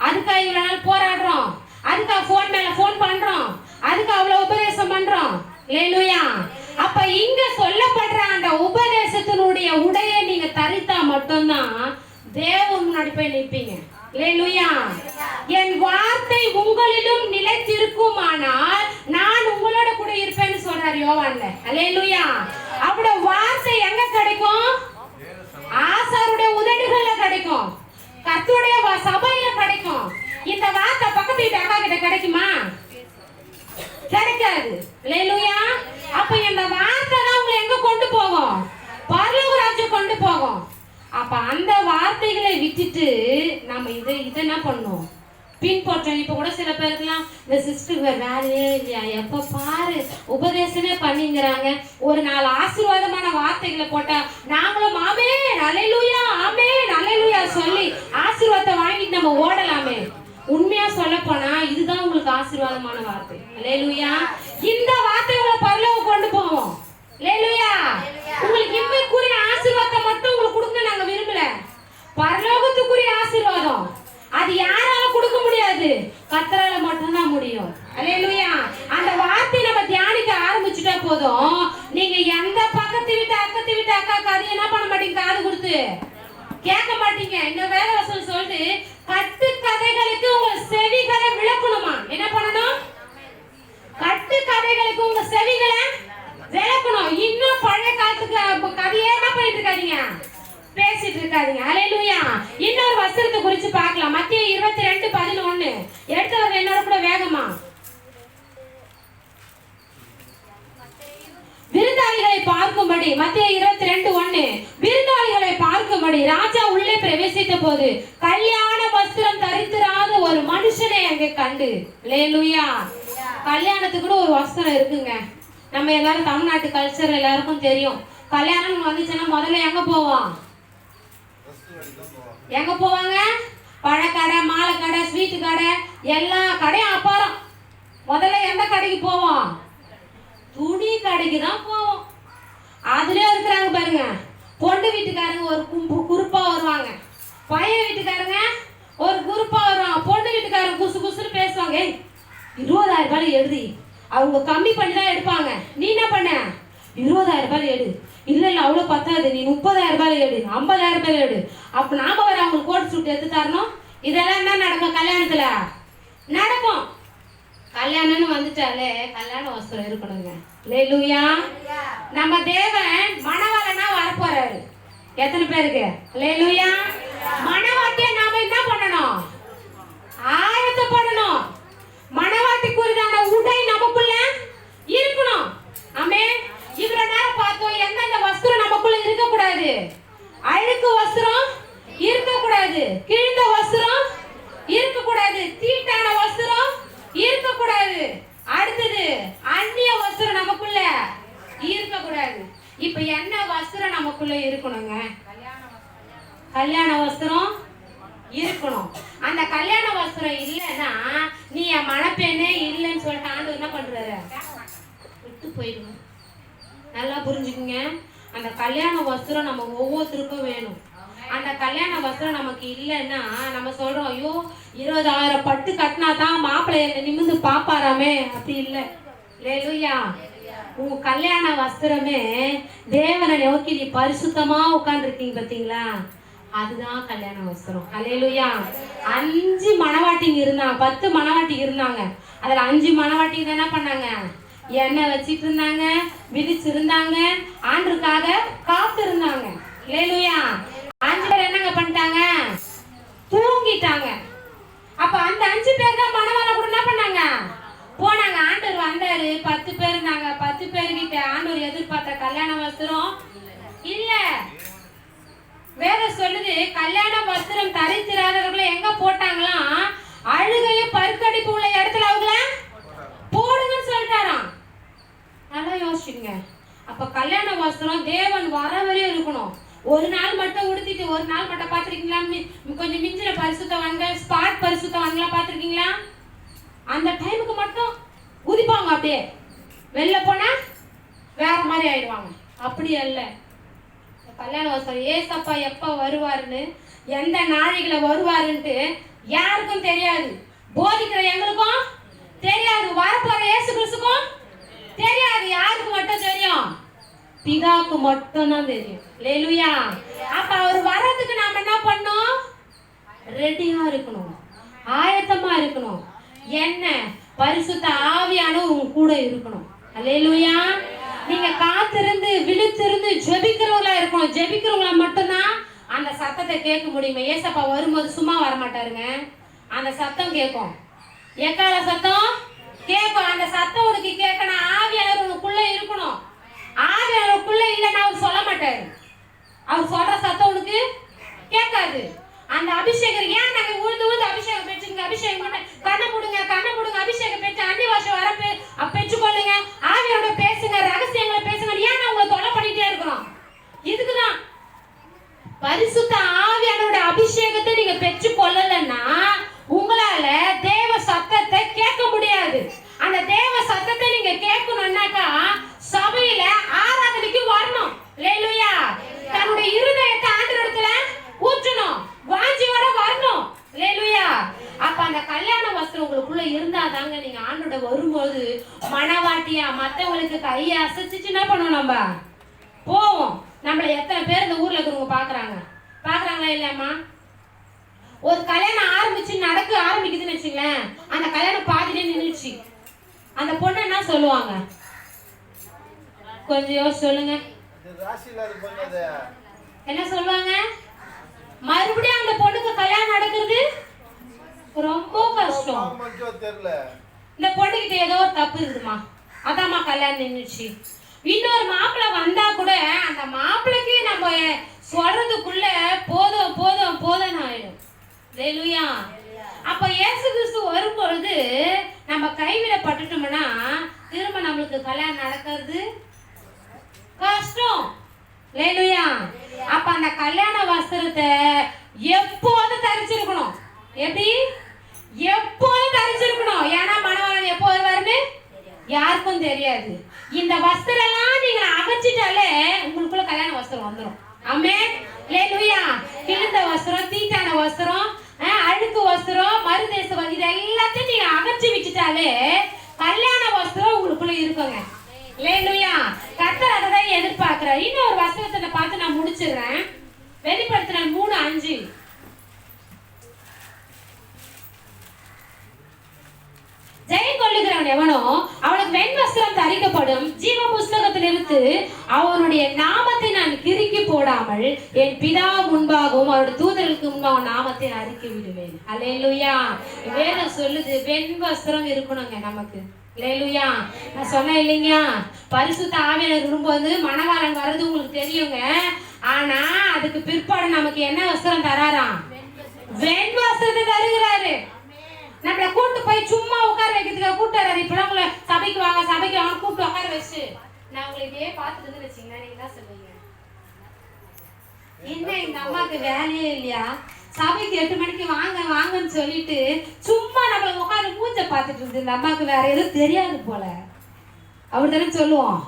Speaker 1: அதுக்காக இவ்வளவு நாள் போராடுறோம், அதுக்காக போன் மேல போன் பண்றோம், அதுக்கு அவ்வளவு உபதேசம் பண்றோம். அல்லேலூயா. அப்ப இங்க சொல்லப்படுற அந்த உபதேசத்தினுடைய உடையை நீங்க தரித்தா மட்டும்தான் தேவன் முன்னாடி போய் நிற்பீங்க. அல்லேலூயா. என் வார்த்தை உங்களிலும் நிலைத்திருக்குமானால் நான் உங்களோட கூட இருப்பேன்னு சொல்றாரு யோவான்ல. அல்லேலூயா. அப்படி வார்த்தை எங்க கிடைக்கும்? ஆசாருடைய உதடுகள்ல கிடைக்கும், கர்த்தருடைய சபையில கிடைக்கும். இந்த வார்த்தை பக்கத்து வீட்டு அக்கா கிட்ட கிடைக்குமா? கிடைக்காது. அல்லேலூயா. அப்ப இந்த வார்த்தை தான் உங்களை எங்க கொண்டு போகும்? பரலோக ராஜ்யம் கொண்டு போகும். அப்ப அந்த வார்த்தைகளை விட்டுட்டு நம்ம இதை என்ன பண்ணணும்? பின்பற்றோம். இப்ப கூட சில பேருக்குலாம் இந்த சிஸ்டர் வேலையே இல்லையா, எப்ப பாரு உபதேசமே பண்ணிங்கிறாங்க, ஒரு 4 ஆசீர்வாதமான வார்த்தைகளை போட்டா நாங்களும் ஆமென் அல்லேலூயா ஆமென் அல்லேலூயா சொல்லி ஆசீர்வாதத்தை வாங்கிட்டு நம்ம ஓடலாமே. உண்மையா சொல்ல போனா இதுதான் உங்களுக்கு ஆசீர்வாதமான வார்த்தை. அல்லேலூயா. இந்த வார்த்தை உங்களை பரலோகம் கொண்டு போவோம். அல்லேலூயா. உங்களுக்கு இம்மைக்குரிய ஆசீர்வாதத்தை மட்டும் உங்களுக்கு கொடுக்க நாங்க விரும்பல. பரலோகத்துக்குரிய ஆசீர்வாதம் அது யாரால கொடுக்க முடியாது, கர்த்தரால மட்டும்தான் முடியும். அல்லேலூயா. அந்த வார்த்தை நம்ம தியானிக்க ஆரம்பிச்சுட்டா போதும், நீங்க எந்த பக்கத்து வீட்டு அக்கத்து வீட்டு அக்கா கதை என்ன பண்ண மாட்டீங்க, காது கொடுத்து கேட்க மாட்டீங்க. இந்த வேத வசனம் சொல்லிட்டு கட்டு கதைகளுக்கு உங்க செவிகளை விளக்கணுமா? என்ன பண்ணணும்? கட்டு கதைகளுக்கு உங்க செவிகளை விளக்கணும். இன்னும் பழைய காலத்துக்கு கதையே என்ன பண்ணிட்டு இருக்காதீங்க, பேசிட்டு இருக்காதீங்க. அல்லேலூயா. இன்னொரு வசனத்தை குறித்து பார்க்கலாம். மத்தேயு 22:11 எடுத்தவர் என்னோட கூட வேகமா. விருந்தாளிகளை பார்க்கும்படி, மத்தேயு 22:1 விருந்தாளிகளை பார்க்கும்படி ராஜா உள்ளே பிரவேசித்த போது கல்யாண வஸ்திரம் தரித்திராத ஒரு மனுஷனை அங்கே கண்டு. அல்லேலூயா. கல்யாணத்துக்கு கூட ஒரு வஸ்திரம் இருக்குங்க. நம்ம எல்லாரும் தமிழ்நாட்டு கல்ச்சர் எல்லாருக்கும் தெரியும். கல்யாணம் வந்துச்சுன்னா முதல்ல எங்க போவோம்? எங்க போவாங்க? பழக்கடை, மாலை கடை, ஸ்வீட்டு கடை, எல்லா கடையும் அப்பாரம். முதல்ல எந்த கடைக்கு போவோம்? துணி கடைக்கு தான் போவோம். அதுலயே இருக்கிறாங்க பாருங்க, பொண்ணு வீட்டுக்காரங்க ஒரு குரூப்பா வருவாங்க, பையன் வீட்டுக்காரங்க ஒரு குரூப்பா வருவாங்க. பொண்ணு வீட்டுக்காரங்க குசு குசுன்னு பேசுவாங்க, 20,000 ரூபாய் எழுதி. அவங்க கம்மி பண்ணி தான் எடுப்பாங்க. நீ என்ன பண்ண? 20,000 ரூபாய் எடு. இல்ல அவ்வளவு பத்தாது, நீ 30,000 ரூபாய் எடு, 50,000 ரூபாய் எடு. அப்ப நாம வர அவங்களுக்கு கோட் சூட் எடுத்து தரணும். இதெல்லாம் என்ன நடக்கும்? கல்யாணத்துல நடக்கும். கல்யாணம்னு வந்துட்டாலே கல்யாண வஸ்திரம் இருக்கணுங்க. அல்லேலூயா. நம்ம தேவன் மணவாளனா வரப்போறாரு. எத்தனை பேருக்கு? அல்லேலூயா. மணவாட்டியை நாம என்ன பண்ணணும்? ஆயத்தப்படணும். மணவாட்டிக்குரிதான உடை நமக்குள்ள இருக்கணும். ஆமென். இவ்வளவு நேரம் பார்த்தோம், எந்தெந்த வஸ்திரம் நமக்குள்ள இருக்கக்கூடாது? அழுக்கு வஸ்திரம் இருக்கக்கூடாது, கிழிந்த வஸ்திரம் இருக்கக்கூடாது, தீட்டான வஸ்திரம் இருக்கக்கூடாது. அடுத்தது அந்நிய வஸ்திரம் நமக்குள்ள இருக்கக்கூடாது. இப்ப என்ன வஸ்திரம் நமக்குள்ள இருக்கணுங்க? கல்யாண வஸ்திரம் இருக்கணும். அந்த கல்யாண வஸ்திரம் இல்லைன்னா நீ என் மணப்பெண்ணே இல்லைன்னு சொல்லிட்டு ஆண்டவர் என்ன பண்றாரு? விட்டு போயிடுங்க. நல்லா புரிஞ்சுக்குங்க. அந்த கல்யாண வஸ்திரம் நம்ம ஒவ்வொருத்தருக்கும் வேணும். அந்த கல்யாண வஸ்திரம் நமக்கு இல்லைன்னா நம்ம சொல்றோம், ஐயோ 20,000 பட்டு கட்டினா தான் மாப்பிள்ளைய நிமிந்து பாப்பாராமே. அப்படி இல்லை. அல்லேலூயா. உங்க கல்யாண வஸ்திரமே தேவனை நோக்கி நீ பரிசுத்தமா உட்கார்ந்துருக்கீங்க பார்த்தீங்களா, அதுதான் கல்யாண வஸ்திரம். அல்லேலூயா. 5 மணவாட்டிங்க இருந்தாங்க, 10 மணவாட்டிங்க இருந்தாங்க. அதுல 5 மணவாட்டிங்க என்ன பண்ணாங்க? எண்ணெய் வச்சிட்டு இருந்தாங்க, விதிச்சிருந்தாங்க, ஆண்டுக்காக காத்து இருந்தாங்க. அல்லேலூயா. 5 பேர் என்னங்க பண்ணிட்டாங்க? தூங்கிட்டாங்க. அப்ப அந்த 5 பேர் தான் மணவாள கூட என்ன பண்ணாங்க? போனாங்க. ஆண்டவர் வந்தாரு, 10 பேர் இருந்தாங்க. 10 பேர்கிட்ட ஆண்டவர் எதிர்பார்த்த கல்யாண வஸ்திரம் இல்ல. வேதம் சொல்லுது, கல்யாண வஸ்திரம் தரித்திராதவர்களை எங்க போட்டாங்களாம்? அழுகையும் பருக்கடிப்பு உள்ள இடத்துல அவங்கள போடுங்கன்னு சொல்லிட்டாராம். நல்லா யோசிச்சுங்க. அப்ப கல்யாண வஸ்திரம் தேவன் வர வரையும் இருக்கணும். ஒரு நாள் மட்டும் உடுத்திட்டு ஒரு நாள் மட்டும் பாத்திருக்கீங்களா? கொஞ்சம் மிஞ்சின பரிசுத்தவான்கள், ஸ்பாட் பரிசுத்தவான்களா பாத்திருக்கீங்களா? அந்த டைமுக்கு மட்டும் குதிப்பாங்க, அப்படியே வெளில போனா வேற மாதிரி ஆயிடுவாங்க. அப்படி அல்ல. கல்யாண வஸ்திரம் ஏசப்பா எப்ப வருவாருன்னு, எந்த நாழிகளை வருவாருன்ட்டு யாருக்கும் தெரியாது. போதிக்கிற எங்களுக்கும் தெரியாது, வரப்போற இயேசு கிறிஸ்துக்கும் தெரியாது. யாருக்கு மட்டும் தெரியும்? பிதாவுக்கு மட்டும்தான் தெரியும். அல்லேலூயா. அப்ப அவர் வர்றதுக்கு நாம என்ன பண்ணோம்? ரெடியா இருக்கணும், ஆயத்தமா இருக்கணும். என்ன? பரிசுத்த ஆவியானவர் உங்க கூட இருக்கணும். அல்லேலூயா. நீங்க காத்திருந்து விழித்திருந்து ஜெபிக்கிறவங்களா இருக்கணும். ஜெபிக்கிறவங்கள மட்டும்தான் அந்த சத்தத்தை கேட்க முடியுமே. ஏசப்பா வரும்போது சும்மா வரமாட்டாருங்க. அந்த சத்தம் கேட்கும். எக்கால சத்தம் கேட்கும். அந்த சத்தம் உனக்கு கேட்கணும். ஆவியானவர் உனக்குள்ள இருக்கணும். ஆவியானவருக்குள்ள இல்லைன்னா அவர் சொல்ல மாட்டாரு. அவர் சொல்ற சத்தம் உனக்கு கேட்காது. அந்த அபிஷேகம் ஏன் நாங்க உழுந்து அபிஷேகம் பெற்றுங்க, அபிஷேகம் பண்ண கண்ணை மூடுங்க, அபிஷேகம் பெற்று அந்நிய பாஷை வர பெற்றுக்கொள்ளுங்க, ஆவியோட பேசுங்க, ரகசியங்களை பேசுங்க. ஏன் நான் உங்களை தொலை பண்ணிட்டே இருக்கிறோம்? இதுக்குதான் பரிசுத்த ஆவியானோட அபிஷேகத்தை நீங்க பெற்று கொள்ளலன்னா உங்களால தேவ சத்தத்தை கேட்க முடியாது. அந்த தேவ சத்தத்தை நீங்க கேட்கணும்னாக்கா சபையில ஆராதனைக்கு வரணும். அல்லேலூயா. தன்னுடைய இருதயத்தை ஆண்டவரிடத்துல ஊற்றணும், வாஞ்சியோட வரணும். அல்லேலூயா. அப்ப அந்த கல்யாண வஸ்திரம் உங்களுக்குள்ள இருந்தாதாங்க நீங்க ஆண்டோட வரும்போது மனவாட்டியா மத்தவங்களுக்கு கையை அசைச்சிட்டு என்ன பண்ணுவோம், நம்ம போவோம். நம்மள எத்தனை பேர் இந்த ஊர்ல இருக்கிறவங்க பாக்குறாங்களா இல்லையாம்மா? ஒரு கல்யாணம் ஆரம்பிக்குதுன்னு வச்சுங்களேன், அந்த கல்யாணம் பாதியிலே நின்றுச்சு. அந்த பொண்ணு என்ன சொல்லுவாங்க கொஞ்சம் யோசிச்சு சொல்லுங்க. என்ன சொல்லுவாங்க? மறுபடியும் அந்த பொண்ணுக்கு கல்யாணம் நடக்கிறது ரொம்ப கஷ்டம். இந்த பொண்ணுகிட்ட ஏதோ ஒரு தப்பு இருக்குமா, அதாம்மா கல்யாணம் நின்றுச்சு. இன்னொரு மாப்பிள்ளை வந்தா கூட அந்த மாப்பிள்ளைக்கு நம்ம சொல்றதுக்குள்ள போதும் போதும் போதும் ஆயிடும். அல்லேலூயா. அப்ப இயேசு கிறிஸ்து வரும்பொழுது நம்ம கைவிடப்பட்டுட்டோம்னா திரும்ப நம்மளுக்கு கல்யாணம் நடக்கிறது கஷ்டம். அல்லேலூயா. அப்ப அந்த கல்யாண வஸ்திரத்தை எப்போதும் தரிச்சிருக்கணும். எப்படி? எப்போதும் தரிச்சிருக்கணும். ஏன்னா மணவாளன் எப்போ வருவாருன்னு யாருக்கும் தெரியாது. இந்த வஸ்திரம் எல்லாம் நீங்க அகற்றிட்டாலே உங்களுக்குள்ள கல்யாண வஸ்திரம் வந்துடும். ஆமென். அல்லேலூயா. கிழிந்த வஸ்திரம், தீட்டான வஸ்திரம், அழுக்கு வஸ்திரம், மறுதேச வகை எல்லாத்தையும் நீங்க அகற்றி விட்டுட்டாலே கல்யாண வஸ்திரம் உங்களுக்குள்ள இருக்குங்க. அல்லேலூயா. கர்த்தர் அதை தான் எதிர்பார்க்கிறார். இன்னொரு வஸ்திரத்தை பார்த்து நான் முடிச்சிடுறேன். வெளிப்படுத்தின 3:5. ஜெயம் கொள்ளுகிறவன் எவனோ அவனுக்கு வெண் வஸ்திரம் தரிக்கப்படும். ஜீவ புஸ்தகத்திலிருந்து அவனுடைய நாமத்தை நான் கிறுக்கி போடாமல் என் பிதா முன்பாகவும் அவருடைய தூதர்களுக்கு முன்பாகவும் நாமத்தை அறிக்கை விடுவேன். அல்லேலூயா. வேதம் சொல்லுது வெண் வஸ்திரம் இருக்கணுங்க நமக்கு. அல்லேலூயா. நான் சொன்னேன் இல்லைங்க, பரிசுத்த ஆவியானவர் வரும்போது மணவாளன் வர்றது உங்களுக்கு தெரியுங்க. ஆனா அதுக்கு பிற்பாடு நமக்கு என்ன வஸ்திரம் தராராம்? வெண் வஸ்திரத்தை தருகிறாரு. நம்மளை கூட்டு போய் சும்மா உட்கார வைக்கிறதுக்காக கூட்டாரு. இப்பெல்லாம் உங்களை சபைக்கு வாங்க கூப்பிட்டு உட்கார வச்சு நான் உங்களை இதே பார்த்துட்டு வச்சுங்களேன், நீங்க தான் சொல்லுவீங்க, என்ன இந்த அம்மாவுக்கு வேலையே இல்லையா? சபைக்கு 8 மணிக்கு வாங்கன்னு சொல்லிட்டு சும்மா நம்மளை உட்காந்து மூஞ்ச பார்த்துட்டு இருந்து இந்த அம்மாவுக்கு வேற எதுவும் தெரியாது போல அப்படித்தானே சொல்லுவோம்.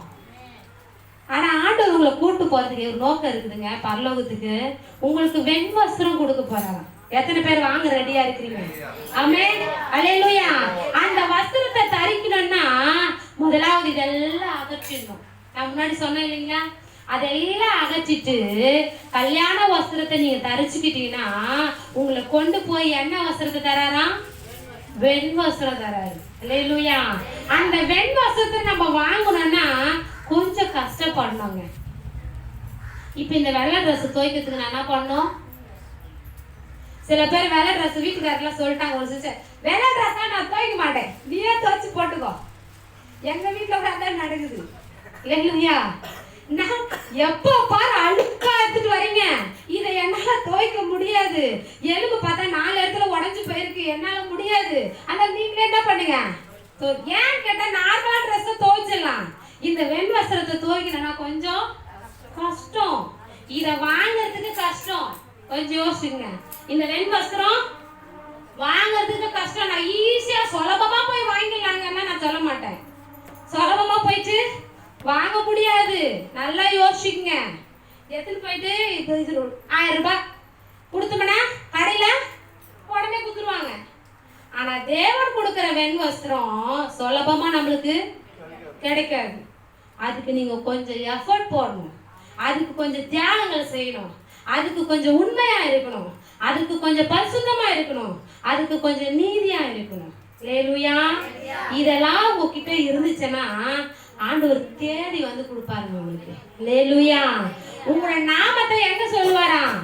Speaker 1: ஆனா ஆண்டவர் உங்களை கூட்டு போறதுக்கு ஒரு நோக்கம் இருக்குதுங்க. பரலோகத்துக்கு உங்களுக்கு வெண் வஸ்திரம் கொடுக்க போறாராம். எத்தனை பேர் வாங்க ரெடியா இருக்கிறீங்க? ஆமென். அல்லேலூயா. அந்த வஸ்திரத்தை தரிக்கணும்னா முதலாவது இதெல்லாம் அகற்றிடணும். நான் முன்னாடி சொன்னேன் இல்லைங்களா, அதெல்லாம் அகற்றிட்டு கல்யாண வஸ்திரத்தை நீங்க தரிச்சுக்கிட்டீங்கன்னா உங்களை கொண்டு போய் என்ன வஸ்திரத்தை தராராம்? வெண் வஸ்திரம் தராரு. அல்லேலூயா. அந்த வெண் வஸ்திரத்தை நம்ம வாங்கணும்னா கொஞ்சம் கஷ்டப்படணுங்க. இப்ப இந்த வெள்ளை ட்ரெஸ் துவைக்கிறதுக்கு நான் என்ன பண்ணணும்? சில பேர் வெள்ளை ட்ரெஸ் வீட்டுக்காரெல்லாம் சொல்லிட்டாங்க, ஒரு சிஸ்டர் வெள்ளை ட்ரெஸ் நான் துவைக்க மாட்டேன், நீயே துவைச்சு போட்டுக்கோ. எங்க வீட்டுல கூட அதான் நடக்குது. இல்லையா? நான் எப்போ பாரு அழுக்கா எடுத்துட்டு வரீங்க, இதை என்னால துவைக்க முடியாது, எலும்பு பார்த்தா 4 இடத்துல உடஞ்சு போயிருக்கு, என்னால முடியாது, அதனால நீங்களே என்ன பண்ணுங்க, ஏன்னு கேட்டா நார்மலா ட்ரெஸ் துவைச்சிடலாம். இந்த வெண் வஸ்திரத்தை துவைக்கணும்னா கொஞ்சம் கஷ்டம், இதை வாங்கறதுக்கு கஷ்டம். கொஞ்சம் யோசிச்சுங்க. இந்த வெண் வஸ்திரம் வாங்கறதுக்கு கஷ்டம். நான் ஈஸியா சுலபமா போய் வாங்கிடலாங்கன்னா நான் சொல்ல மாட்டேன். சுலபமா போயிட்டு வாங்க முடியாது. நல்லா யோசிச்சுங்க. எடுத்துட்டு போயிட்டு இது 1000 ரூபாய் கொடுத்தோம்னா கடையில உடனே குத்துருவாங்க. ஆனா தேவன் கொடுக்கிற வெண் வஸ்திரம் சுலபமா நம்மளுக்கு கிடைக்காது. அதுக்கு நீங்க கொஞ்சம் எஃபர்ட் போடணும், அதுக்கு கொஞ்சம் தியாகங்கள் செய்யணும், அதுக்கு கொஞ்சம் உண்மையா இருக்கணும், அதுக்கு கொஞ்சம் பரிசுத்தமா இருக்கணும், அதுக்கு கொஞ்சம் நீதியா இருக்கணும். அல்லேலூயா. இதெல்லாம் உங்ககிட்ட இருந்துச்சுன்னா ஆண்டவர் தேடி வந்து கொடுப்பாருங்க உங்களுக்கு. அல்லேலூயா. உங்களோட நாமத்தை எங்க சொல்லுவாராம்?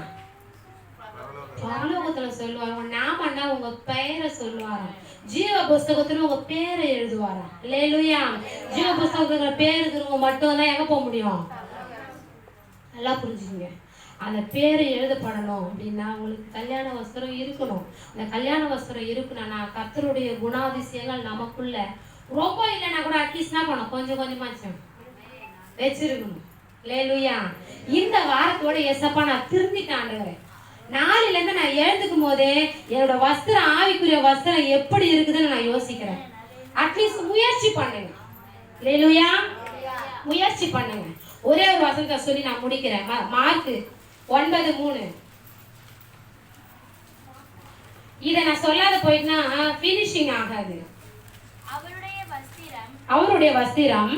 Speaker 1: பரலோகத்துல சொல்லுவாரு. உங்க நாமன்னா உங்க பெயரை சொல்லுவாராம். ஜீவ புஸ்தகத்துல உங்க பேரை எழுதுவாராம். அல்லேலூயா. ஜீவ புஸ்தகத்துல பேர் இருக்கிறவங்க மட்டும் தான் எங்க போக முடியும்? நல்லா புரிஞ்சுக்கங்க. அந்த பேரை எழுதப்படணும் அப்படின்னா உங்களுக்கு கல்யாண வஸ்திரம் இருக்கணும். அந்த கல்யாண வஸ்திரம் இருக்கணும்னா கர்த்தருடைய குணாதிசயங்கள் நமக்குள்ள ரொம்ப இல்லைன்னா கூட அட்லீஸ்ட் என்ன பண்ணும், கொஞ்சம் கொஞ்சமாச்சும் வச்சிருக்கணும். அல்லேலூயா. இந்த வாரத்தோட ஏசப்பா நான் திருந்திட்டேன் ஆண்டவரே. நாளையில இருந்து நான் எழுந்துக்கும் போதே என்னோட வஸ்திரம், ஆவிக்குரிய வஸ்திரம் எப்படி இருக்குதுன்னு நான் யோசிக்கிறேன். அட்லீஸ்ட் முயற்சி பண்ணுங்க. அல்லேலூயா. முயற்சி பண்ணுங்க. ஒரே ஒரு வசனத்தை சொல்லி நான் முடிக்கிறேன். மார்க் 9:3. இதை நான் சொல்லாத போயிட்டுனா பினிஷிங் ஆகாது. அவருடைய வஸ்திரம்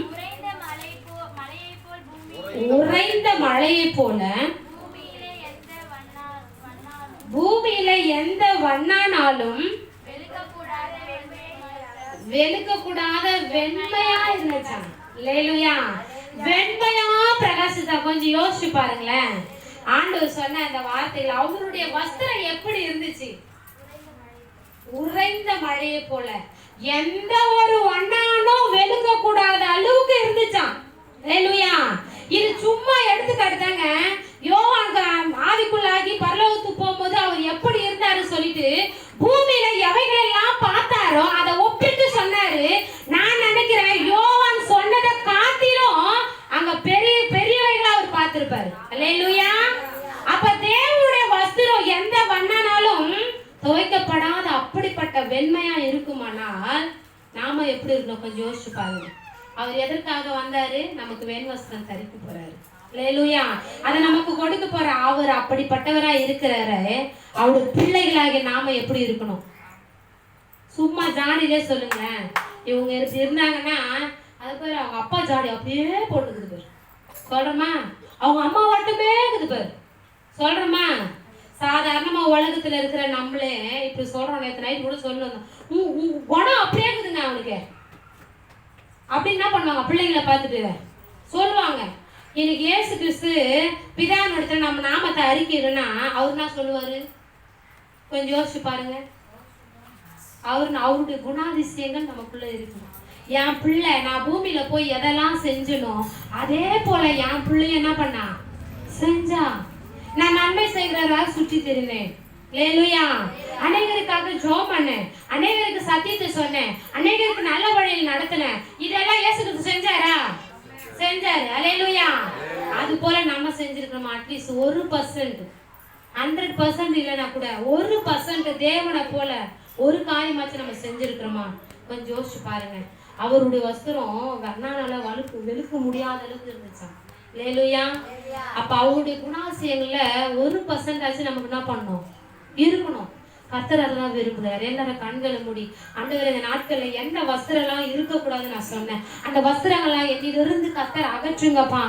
Speaker 1: உறைந்த மழையை போல பூமியில எந்த வண்ணானாலும் வெளுக்கக்கூடாத வெண்மையா இருந்துச்சான். அல்லேலூயா. வெண்மையா பிரகாசிச்சா. கொஞ்சம் யோசிச்சு பாருங்களேன். ஆண்டவர் சொன்ன அந்த வார்த்தைகள் அவருடைய வஸ்திரம் எப்படி இருந்துச்சு? உறைந்த மழையை போல எந்த ஒரு வண்ணானும் வெளுக்க கூடாத அளவுக்கு இருந்துச்சான். அல்லேலூயா. இது சும்மா எடுத்துக்காட்டுதாங்க. யோவான் ஆவிக்குள்ளாகி பரலோகத்துக்கு போகும்போது அவர் எப்படி இருந்தாரு சொல்லிட்டு பூமியில எவைகள் எல்லாம் பார்த்தாரோ அதை ஒப்பிட்டு சொன்னாரு. நான் நினைக்கிறேன் யோவான் சொன்னதை காட்டிலும் அங்க பெரிய பெரியவைகளை அவர் பார்த்திருப்பாரு. அல்லேலூயா. அப்ப தேவனுடைய வஸ்திரம் எந்த வண்ணனாலும் துவைக்கப்படாத அப்படிப்பட்ட வெண்மையா இருக்குமானால் நாம எப்படி இருக்கணும் கொஞ்சம் யோசிச்சு பாருங்க. அவர் எதற்காக வந்தாரு? நமக்கு வெண் வஸ்திரம் தரிக்க போறாரு. அல்லேலூயா. அதை நமக்கு கொடுக்க போற அவர் அப்படிப்பட்டவரா இருக்கிறாரு. அவருடைய பிள்ளைகளாக நாம எப்படி இருக்கணும்? சும்மா ஜாடியிலே சொல்லுங்களேன். இவங்க இருந்தாங்கன்னா அது பேர் அவங்க அப்பா ஜாடி அப்படியே போட்டுக்குது பேர் சொல்றமா. அவங்க அம்மா மட்டுமே இருக்குது பேர் சொல்றமா. சாதாரணமா உலகத்துல இருக்கிற நம்மளே இப்படி சொல்றோம். நேற்று நைட் கூட சொல்லணும், குணம் அப்படியே இருக்குதுங்க அவனுக்கு அப்படின்னு என்ன பண்ணுவாங்க? பிள்ளைங்களை பார்த்துட்டு சொல்லுவாங்க. இன்னைக்கு இயேசு கிறிஸ்து பிதாவினிடத்துல நம்ம நாமத்தை அறிக்கையிடனா அவர் என்ன சொல்லுவாரு? கொஞ்சம் யோசிச்சு பாருங்க. அவருடைய குணாதிசயங்கள் நமக்குள்ள இருக்கணும். என் பிள்ளை நான் பூமியில போய் எதெல்லாம் செஞ்சனும் அதே போல என் பிள்ளை என்ன பண்ணா செஞ்சா. நான் நன்மை செய்கிறவராக சுற்றி தெரிந்தேன். அல்லேலூயா. அநேகருக்காக ஜெபம் பண்ணேன், அநேகருக்கு சத்தியத்தை சொன்னேன், அநேகருக்கு நல்ல வழியில் நடத்தினேன். இதெல்லாம் இயேசு கிறிஸ்து செஞ்சாரா? செஞ்சாரு. அல்லேலூயா. அது போல நம்ம செஞ்சிருக்கோம். அட்லீஸ்ட் 1%, 100% இல்லைன்னா கூட 1% தேவனை போல ஒரு காரியமாச்சும் நம்ம செஞ்சிருக்கிறோமா? கொஞ்சம் யோசிச்சு பாருங்க. அவருடைய வஸ்திரம் வர்ணானால வெளுக்க முடியாத அளவுக்கு இருந்துச்சான். அல்லேலூயா. அப்ப அவருடைய குணாதிசயங்கள்ல 1% நமக்கு என்ன பண்ணணும்? இருக்கணும். கர்த்தர் அதெல்லாம் விரும்புகிறார். எல்லாரும் கண்களை மூடி ஆண்டவரே இந்த நாட்கள்ல எந்த வஸ்திரம் எல்லாம் இருக்கக்கூடாதுன்னு நான் சொன்னேன் அந்த வஸ்திரங்கள்லாம் என்னிலிருந்து கர்த்தர் அகற்றுங்கப்பா.